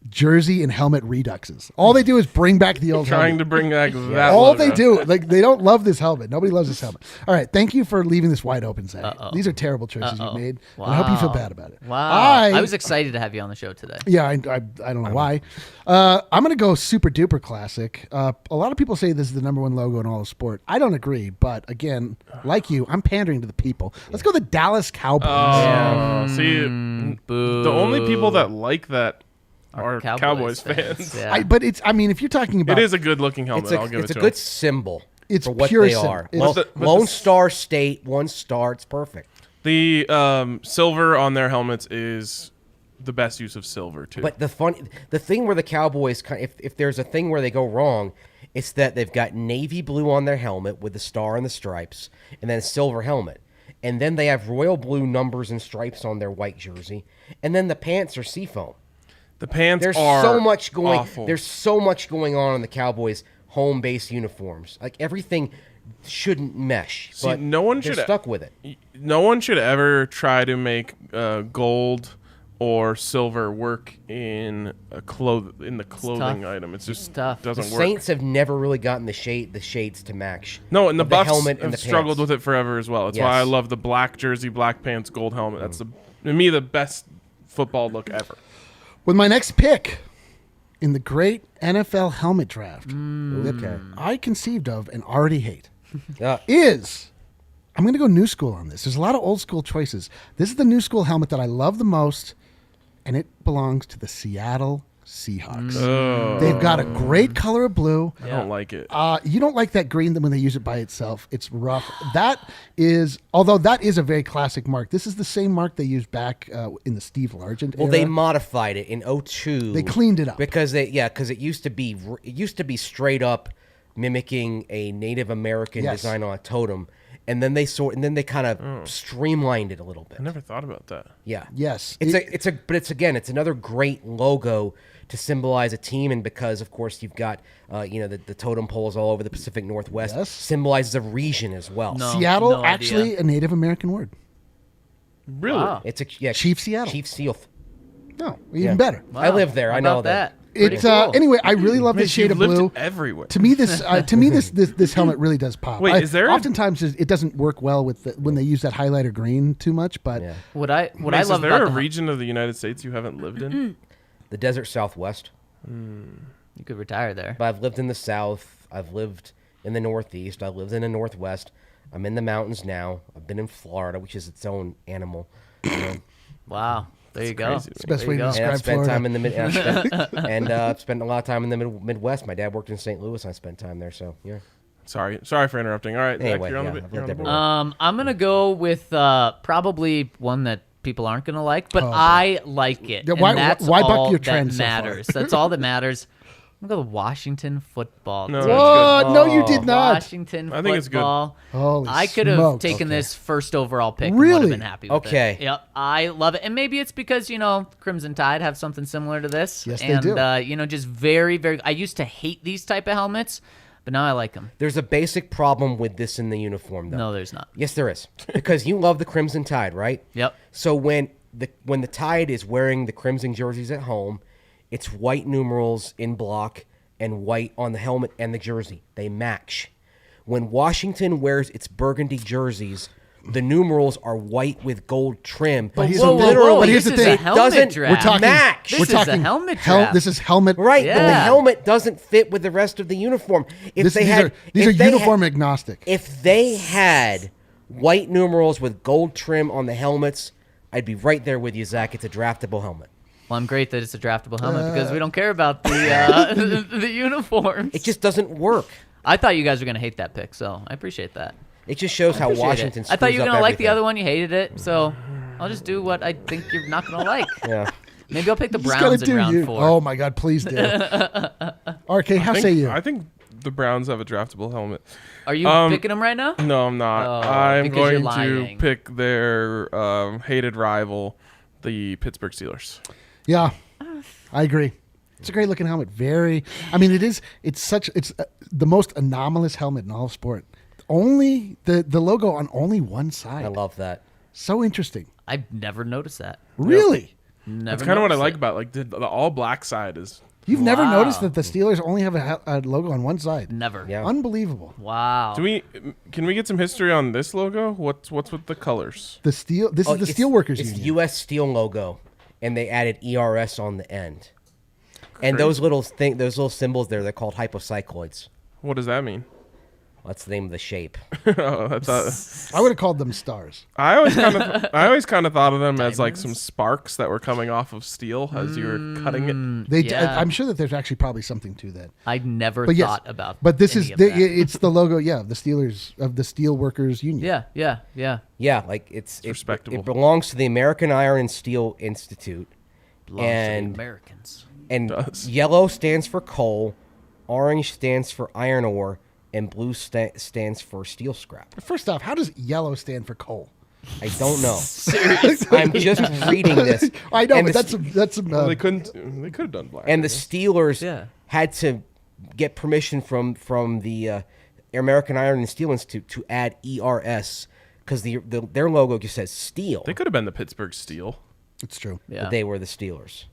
jersey and helmet reduxes. All they do is bring back the old Trying helmet. to bring back that. All logo. they do, like they don't love this helmet. Nobody loves this helmet. All right, thank you for leaving this wide open, Zach. These are terrible choices you made. And I hope you feel bad about it. Wow. I was excited to have you on the show today. Yeah, I don't know why. I'm going to go super duper classic. A lot of people say this is the number one logo in all of sport. I don't agree, but again, like you, I'm pandering to the people. Let's go the Dallas Cowboys. Oh, see, Boo. the only people that like that are Cowboys Cowboys fans. Yeah. But it's, I mean, if you're talking about It is a good looking helmet. It's a, I'll give it's it a to good them. symbol It's for what pure they symbol. are. It's- But the- Lone Star State, 1 star. It's perfect. The silver on their helmets is the best use of silver too. But the thing where the Cowboys, if there's a thing where they go wrong, it's that they've got navy blue on their helmet with the star and the stripes, and then a silver helmet, and then they have royal blue numbers and stripes on their white jersey, and then the pants are seafoam. the pants There's are so much going. awful. There's so much going on in the Cowboys' home base uniforms. Like everything shouldn't mesh. See, but no one they're should- stuck with it. No one should ever try to make gold or silver work in the clothing item. It's just tough. The doesn't work. Saints have never really gotten the shades to match. No, and the of Buffs helmet and have the struggled pants. with it forever as well. That's why I Yes. love the black jersey, black pants, gold helmet. That's to me the best football look ever. with my next pick in the great NFL helmet draft that I conceived of and already hate is I'm going to go new school on this. There's a lot of old school choices. This is the new school helmet that I love the most, and it belongs to the Seattle Seahawks. They've got a great color of blue. I don't like it. You don't like that green when they use it by itself. It's rough. Although that is a very classic mark. This is the same mark they used back in the Steve Largent Well, era. they modified it in 2002. They cleaned it up. because it used to be straight up mimicking a Native American Yes. design on a totem, and then they kind of streamlined it a little bit. I never thought about that. Yeah. Yes. It's another great logo to symbolize a team, and because of course you've got the totem poles all over the Pacific Northwest, Yes. symbolizes a region as well. No. Seattle, no actually idea. a Native American word. Really? Wow. It's Chief Seattle. Chief Seal. No, even better. I live there. How I know about that. It's Pretty cool. anyway. I really love this Mitch, shade you've of lived blue. everywhere. To me, this helmet really does pop. Wait, is there a- Oftentimes it doesn't work well with when they use that highlighter green too much, but Yeah. What I Mace, love is there about a the region of the United States you haven't lived in? The desert Southwest. you could retire there. But I've lived in the South. I've lived in the Northeast. I've lived in the Northwest. I'm in the mountains now. I've been in Florida, which is its own animal. Wow. There you go. crazy to me. It's the best There way you to go. And describe I've spent Florida. time in the I've spent a lot of time in the Midwest. My dad worked in St. Louis, and I spent time there. So yeah. Sorry for interrupting. All right, Zach, Anyway, you're on yeah, the I've you're on lived the everywhere. board. I'm gonna go with probably one that people aren't gonna like, but Oh, boy. I like it. Yeah, and why that's buck all your that trend so far? matters. That's all that matters. I'm gonna go with Washington football. No, team. that's What? No, you did not. Washington I think it's good. football. Holy I could have smokes. taken Okay. this first overall pick. And would Really? have been happy with Okay. it. Yep. I love it, and maybe it's because Crimson Tide have something similar to this. Yes, they and, do. just very, very. I used to hate these type of helmets, but now I like them. There's a basic problem with this in the uniform, though. No, there's not. Yes, there is. Because you love the Crimson Tide, right? Yep. So when the Tide is wearing the Crimson jerseys at home, it's white numerals in block and white on the helmet and the jersey. They match. When Washington wears its burgundy jerseys, the numerals are white with gold trim. But here's whoa, the whoa, thing. whoa, But here's this the is thing. a helmet doesn't draft. we're talking match. This We're is talking a helmet hel- draft. This is helmet. Right, but the Yeah. helmet doesn't fit with the rest of the uniform. If These are uniform agnostic. If they had white numerals with gold trim on the helmets, I'd be right there with you, Zach. It's a draftable helmet. Well, I'm great that it's a draftable helmet because we don't care about the the uniforms. It just doesn't work. I thought you guys were gonna hate that pick, so I appreciate that. It just shows how Appreciate Washington. it. I thought you were screws gonna up like the everything. other one. You hated it, so I'll just do what I think you're not gonna like. Yeah. Maybe I'll pick the Just gotta Browns in do round you. 4. Oh my God, please do. RK, how say you? I think the Browns have a draftable helmet. Are you picking them right now? No, I'm not. Oh, I'm because going you're to lying. pick their hated rival, the Pittsburgh Steelers. Yeah, I agree. It's a great looking helmet. Very. I mean, it is. It's the most anomalous helmet in all of sport. Only the logo on only one side. I love that. So interesting. I've never noticed that. Really? Never. That's kind of what I noticed like it. about the all black side is. You've never Wow. noticed that the Steelers only have a logo on one side? Never. Yeah. Unbelievable. Wow. Can we get some history on this logo? What's with the colors? The steel. This is the It's- Steelworkers It's Union. U.S. Steel logo, and they added ERS on the end. And those little symbols there, they're called hypocycloids. What does that mean? That's the name of the shape. Oh, that's I would have called them stars. I always kind of thought of them as like some sparks that were coming off of steel as you were cutting it. Yeah. I'm sure that there's actually probably something to that. I never But yes, thought about. But this any is of that. it's the logo. Yeah, of the Steelers of the Steelworkers Union. Yeah. Yeah, like it respectable. It belongs to the American Iron and Steel Institute. Belongs And- to the Americans. And does. yellow stands for coal, orange stands for iron ore, and blue stands for steel scrap. First off, how does yellow stand for coal? I don't know. I'm just reading this. I know, And but the that's some. They could have done black. And the Steelers Yeah. had to get permission from the American Iron and Steel Institute to add ERS because their logo just says steel. they could have been the Pittsburgh Steel. it's true. Yeah. But they were the Steelers.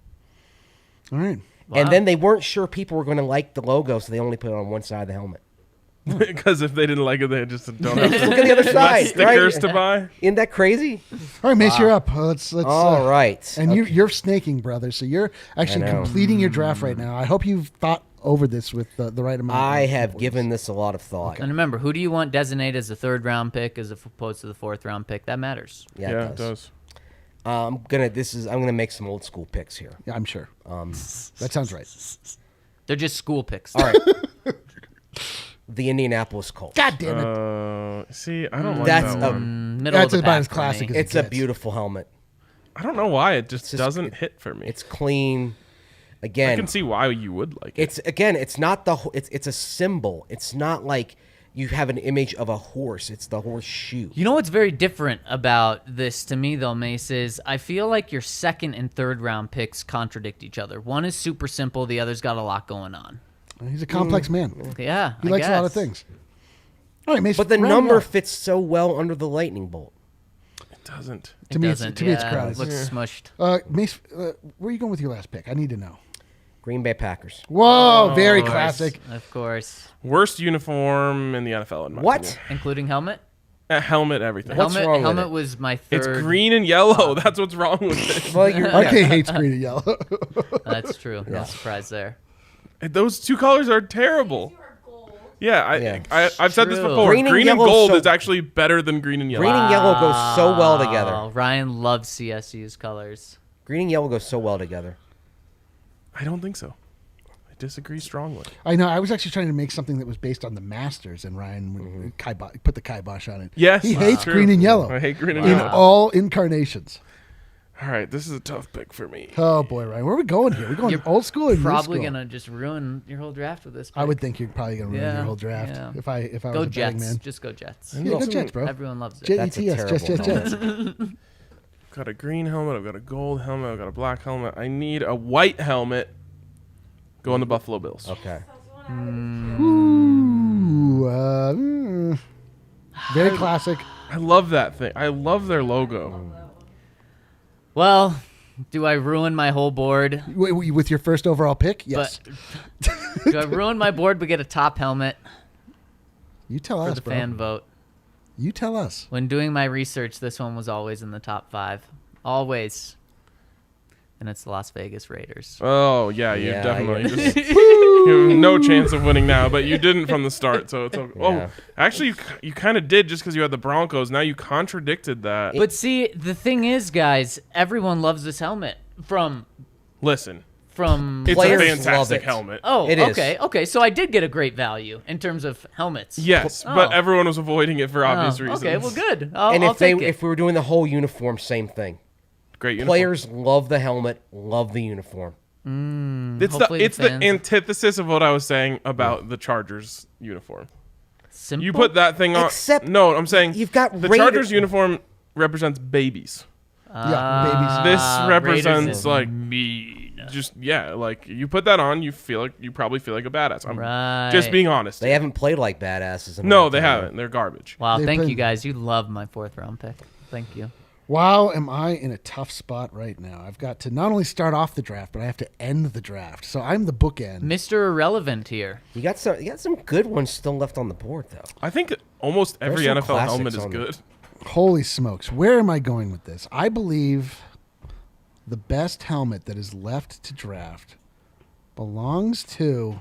All right. And then they weren't sure people were going to like the logo, so they only put it on one side of the helmet. Because if they didn't like it, they just don't have Look at the other side, stickers right? to buy. Isn't that crazy? All right, Mace, you're up. Let's. All right. And Okay. you're snaking, brother. So you're actually I know. completing your draft right now. I hope you've thought over this with the right amount. I of have importance. given this a lot of thought. And remember, who do you want designated as a 3rd round pick as opposed to the 4th round pick? That matters. Yeah, it does. I'm gonna make some old school picks here. Yeah, I'm sure. That sounds right. They're just school picks. All right. The Indianapolis Colts. God damn it! See, I don't like That's that a- one. Middle That's of the about pack as for classic me. as It's a gets. beautiful helmet. I don't know why it just just- doesn't hit for me. It's clean. I Again, can see why you would like it. it's not it's a symbol. It's not like you have an image of a horse. It's the horseshoe. You know what's very different about this to me, though, Mace, is I feel like your 2nd and 3rd round picks contradict each other. One is super simple. The other's got a lot going on. He's a complex man. Yeah, He I likes a lot of guess. things. All right, Mace. But the round it number off. fits so well under the lightning bolt. It doesn't. To me, Doesn't- it's yeah, crowded. It looks smushed. Mace, where are you going with your last pick? I need to know. Green Bay Packers. Whoa, very Of course, classic. Of course. Worst uniform in the NFL in my What? opinion. Including helmet? Helmet, everything. What's wrong with helmet it? was my 3rd. It's green and yellow. That's what's wrong with it. Well, you're RK hates green and yellow. That's true. No surprise there. Those two colors are terrible. Yeah, Yeah. I've said this True. before. Green Green, and and yellow gold so- is actually better than green and yellow. green and yellow goes so well Wow, together. Ryan loves CSU's colors. Green and yellow go so well together. I don't think so. I disagree strongly. I know. I was actually trying to make something that was based on the Masters, and Ryan would put the kibosh on it. Yes, he that's hates true. green and yellow. I hate green and in yellow. all incarnations. All right, this is a tough pick for me. Oh boy, Ryan, where are we going here? We're going You're old school or new Probably school? gonna just ruin your whole draft with this pick. I would think you're probably gonna ruin Yeah, your whole draft yeah. if I was Go a betting Jets. man. Just go Jets. Yeah, go Jets, bro. Everyone loves it. That's a Jets, terrible Jets. I've got a green helmet. I've got a gold helmet. I've got a black helmet. I need a white helmet. Go on the Buffalo Bills. Okay. Ooh, very classic. I love that thing. I love their logo. Well, do I ruin my whole board? With your first overall pick, yes. But do I ruin my board but get a top helmet You tell for us, the bro. fan vote? You tell us. When doing my research, this one was always in the top 5. Always. And it's the Las Vegas Raiders. Oh, yeah, you Yeah, definitely. you're- Just, you have no chance of winning now, but you didn't from the start, so it's okay. Yeah. Oh, actually, you kind of did just because you had the Broncos. Now you contradicted that. But see, the thing is, guys, everyone loves this helmet. Listen, From it's Players a love fantastic it. helmet. Oh, It is. okay. So I did get a great value in terms of helmets. Yes, Oh. but everyone was avoiding it for obvious Oh, reasons. okay, well, good. I'll And if take it. if we were doing the whole uniform, same thing. Great uniform. Players love the helmet, love the uniform. It's hopefully the the fans- antithesis of what I was saying about the Chargers uniform. Simple? You put that thing on. Except no, I'm saying you've got the Raider- Chargers uniform represents babies. Yeah, This Raiders represents is like mean. just like you put that on, you probably feel like a badass. I'm Right. just being honest. They haven't played like badasses. In a No, long they time. haven't. They're garbage. Wow, They've thank been- you guys. You love my 4th round pick. Thank you. Wow, am I in a tough spot right now? I've got to not only start off the draft, but I have to end the draft. So I'm the bookend. Mr. Irrelevant here. You got some good ones still left on the board though. I think almost every some NFL helmet classics is on there. good. Holy smokes. Where am I going with this? I believe the best helmet that is left to draft belongs to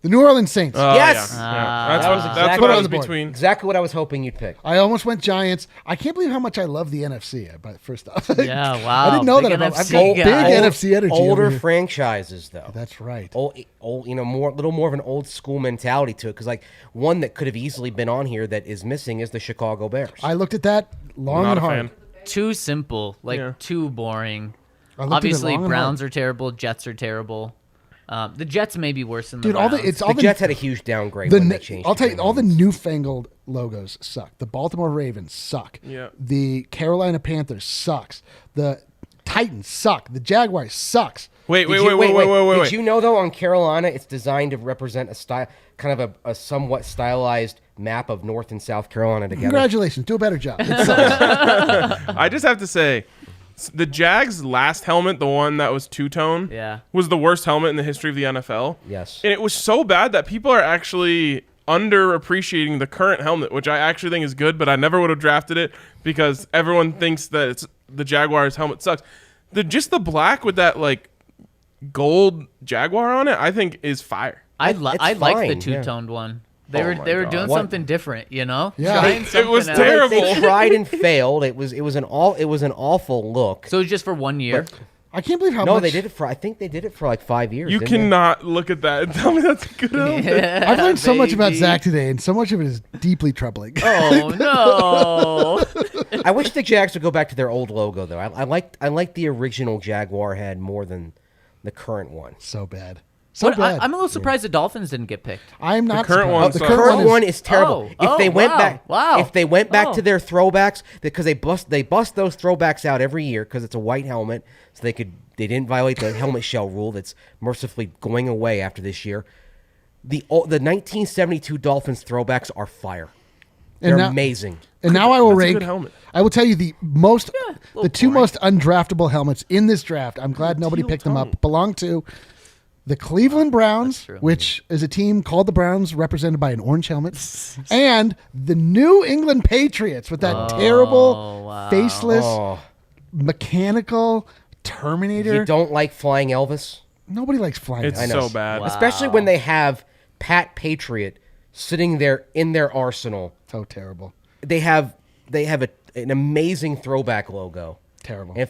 the New Orleans Saints. Yes! Yeah. That's That's was what exactly- I Put it was on the board. between. Exactly what I was hoping you'd pick. I almost went Giants. I can't believe how much I love the NFC. But first off, Yeah, wow. I didn't know Big that about. I've NFC got big guy. NFC energy. Older over here. franchises though. That's right. Old, little more of an old school mentality to it. Because like one that could have easily been on here that is missing is the Chicago Bears. I looked at that long Not and a hard. fan. Too simple. Yeah. Too boring. I looked at it Obviously, long and Browns hard. are terrible. Jets are terrible. The Jets may be worse than Dude, the all Browns. it's the all the Jets had a huge downgrade the when n- they changed. I'll to tell you, green all the ones. newfangled logos suck. The Baltimore Ravens suck. Yeah. The Carolina Panthers sucks. The Titans suck. The Jaguars sucks. Wait. Did you know though on Carolina it's designed to represent a style, kind of a somewhat stylized map of North and South Carolina together? Congratulations. Do a better job. It sucks. I just have to say, the Jags' last helmet, the one that was two-tone, Yeah. was the worst helmet in the history of the NFL. Yes. And it was so bad that people are actually underappreciating the current helmet, which I actually think is good, but I never would have drafted it because everyone thinks that the Jaguars' helmet sucks. Just the black with that like gold Jaguar on it, I think is fire. I It's like the fine, yeah. two-toned one. They Oh were my doing God. something different, you know? Yeah. Trying It was something terrible. else. They tried and failed. It was an awful look. So it's just for 1 year. I can't believe how No, much. they did it for. I think they did it for like 5 years. You didn't they? cannot look at that and tell me that's a good helmet. I've learned so much about baby. Zach today, and so much of it is deeply troubling. Oh no! I wish the Jags would go back to their old logo though. I like the original Jaguar head more than the current one. So bad. So But bad. I'm a little surprised the Dolphins didn't get picked. I'm not current surprised. one The sucks. The current one is is terrible. Oh, if they went wow, back, wow. if they went back Oh. to their throwbacks, because they bust those throwbacks out every year because it's a white helmet, so they didn't violate the helmet shell rule that's mercifully going away after this year. The 1972 Dolphins throwbacks are fire. And They're now- amazing. And now I will That's a rank. good helmet. I will tell you the little two boring. most undraftable helmets in this draft. I'm glad nobody teal picked them tone. up. Belong to the Cleveland Browns, true. which is a team called the Browns, represented by an orange helmet, and the New England Patriots with that terrible, wow. faceless, Oh, mechanical Terminator. you don't like Flying Elvis, Nobody likes flying. It's I Elvis. know. so bad. Wow. especially when they have Pat Patriot sitting there in their arsenal. So terrible. They have a an amazing throwback logo. Terrible. And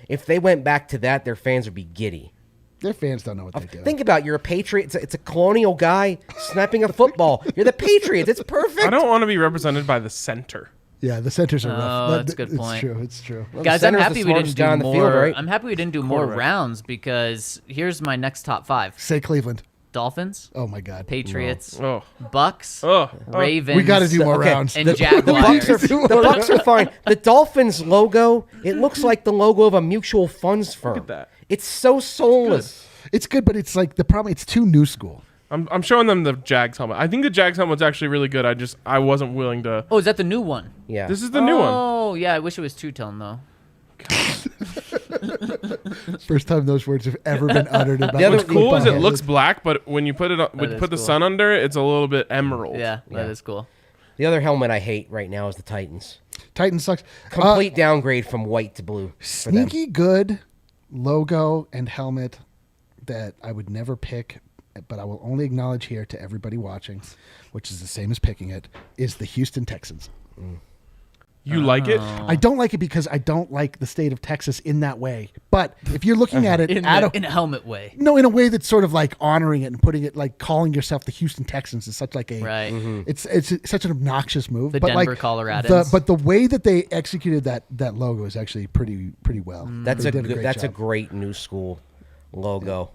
if they went back to that, their fans would be giddy. Their fans don't know what they're doing. Think about it, you're a Patriot. It's a colonial guy snapping a football. You're the Patriots. It's perfect. I don't want to be represented by the center. Yeah, the centers are rough. Oh, that's a good point. It's true. Well, Guys, the I'm center's happy the we smartest didn't guy do on the more. field, right? I'm happy we didn't do more rounds because here's my next top 5: Say Cleveland. Dolphins, Oh my God. Patriots, Oh. Bucks, Oh. Ravens. We got to do more Okay. rounds. And The Jaguars. Bucks are fine. The Dolphins logo, it looks like the logo of a mutual funds firm. Look at that. It's so soulless. It's good, but it's like the problem. It's too new school. I'm showing them the Jags helmet. I think the Jags helmet's actually really good. I wasn't willing to. Oh, is that the new one? Yeah. This is the new one. Oh, yeah. I wish it was two-tone though. First time those words have ever been uttered about. The other- What's cool is it football. looks black, but when you put it on, is put the cool. sun under it, it's a little bit emerald. Yeah, that is cool. The other helmet I hate right now is the Titans. Titan sucks. Complete downgrade from white to blue. for them. Sneaky good logo and helmet that I would never pick, but I will only acknowledge here to everybody watching, which is the same as picking it, is the Houston Texans. You like it? I don't like it because I don't like the state of Texas in that way. But if you're looking at it In a helmet way. no, in a way that's sort of like honoring it and putting it like calling yourself the Houston Texans is such like a Right. It's such an obnoxious move. The but Denver like Coloradans. but the way that they executed that logo is actually pretty well. That's They a did good, that's a job. great new school logo.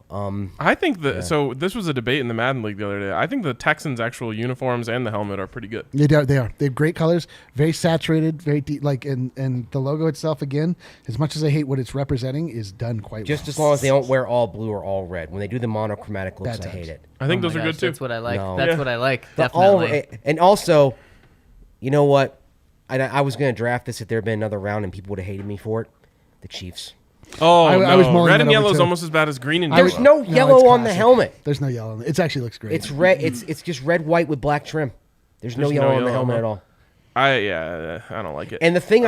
I think that. So this was a debate in the Madden League the other day. I think the Texans' actual uniforms and the helmet are pretty good. They are. They have great colors, very saturated, very deep. Like and the logo itself, again, as much as I hate what it's representing, is done quite Just well. as long as they don't wear all blue or all red. When they do the monochromatic looks, Bad I hate times. it. I think Oh those my are gosh, good too. That's what I like. No. That's Yeah. what I like. The all- Definitely. and also, you know what? I was going to draft this if there had been another round and people would have hated me for it. The Chiefs. Oh, I was no. mulling Red that and over yellow is too. almost as bad as green and There's yellow. no yellow it's on the classic. helmet. There's no yellow. It actually looks great. It's red. It's just red, white with black trim. There's no There's no yellow on the yellow, helmet huh? at all. I don't like it. And the thing,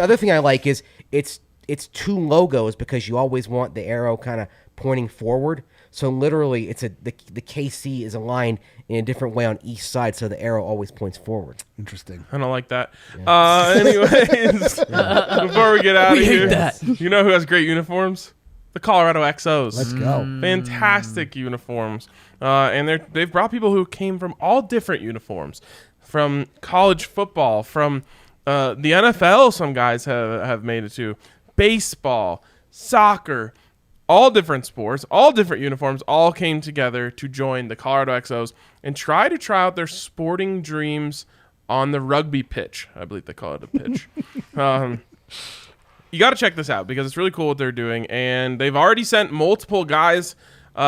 other thing I like is it's two logos because you always want the arrow kind of pointing forward. So literally, it's the KC is aligned in a different way on each side, so the arrow always points forward. interesting. I don't like that. Anyways, before we get out of We hate here, that. you know who has great uniforms? The Colorado XOs. Let's go. Fantastic uniforms. And they've brought people who came from all different uniforms, from college football, from the NFL. Some guys have made it to baseball, soccer, all different sports, all different uniforms, all came together to join the Colorado XOs and try out their sporting dreams on the rugby pitch. I believe they call it a pitch. You got to check this out because it's really cool what they're doing. And they've already sent multiple guys to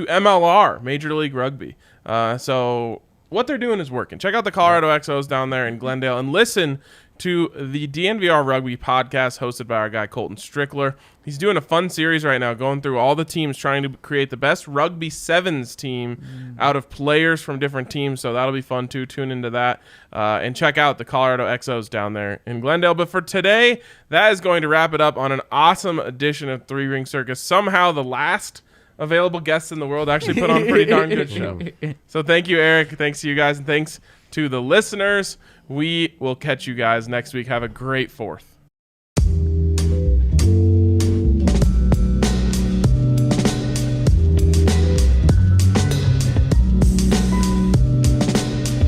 MLR, Major League Rugby. So what they're doing is working. Check out the Colorado XOs down there in Glendale and listen to the DNVR Rugby podcast hosted by our guy Colton Strickler. He's doing a fun series right now, going through all the teams, trying to create the best Rugby Sevens team out of players from different teams. So that'll be fun too. Tune into that and check out the Colorado XOs down there in Glendale. But for today, that is going to wrap it up on an awesome edition of Three Ring Circus. Somehow the last available guests in the world actually put on a pretty darn good show. So thank you, Eric. Thanks to you guys, and thanks to the listeners. We will catch you guys next week. Have a great 4th.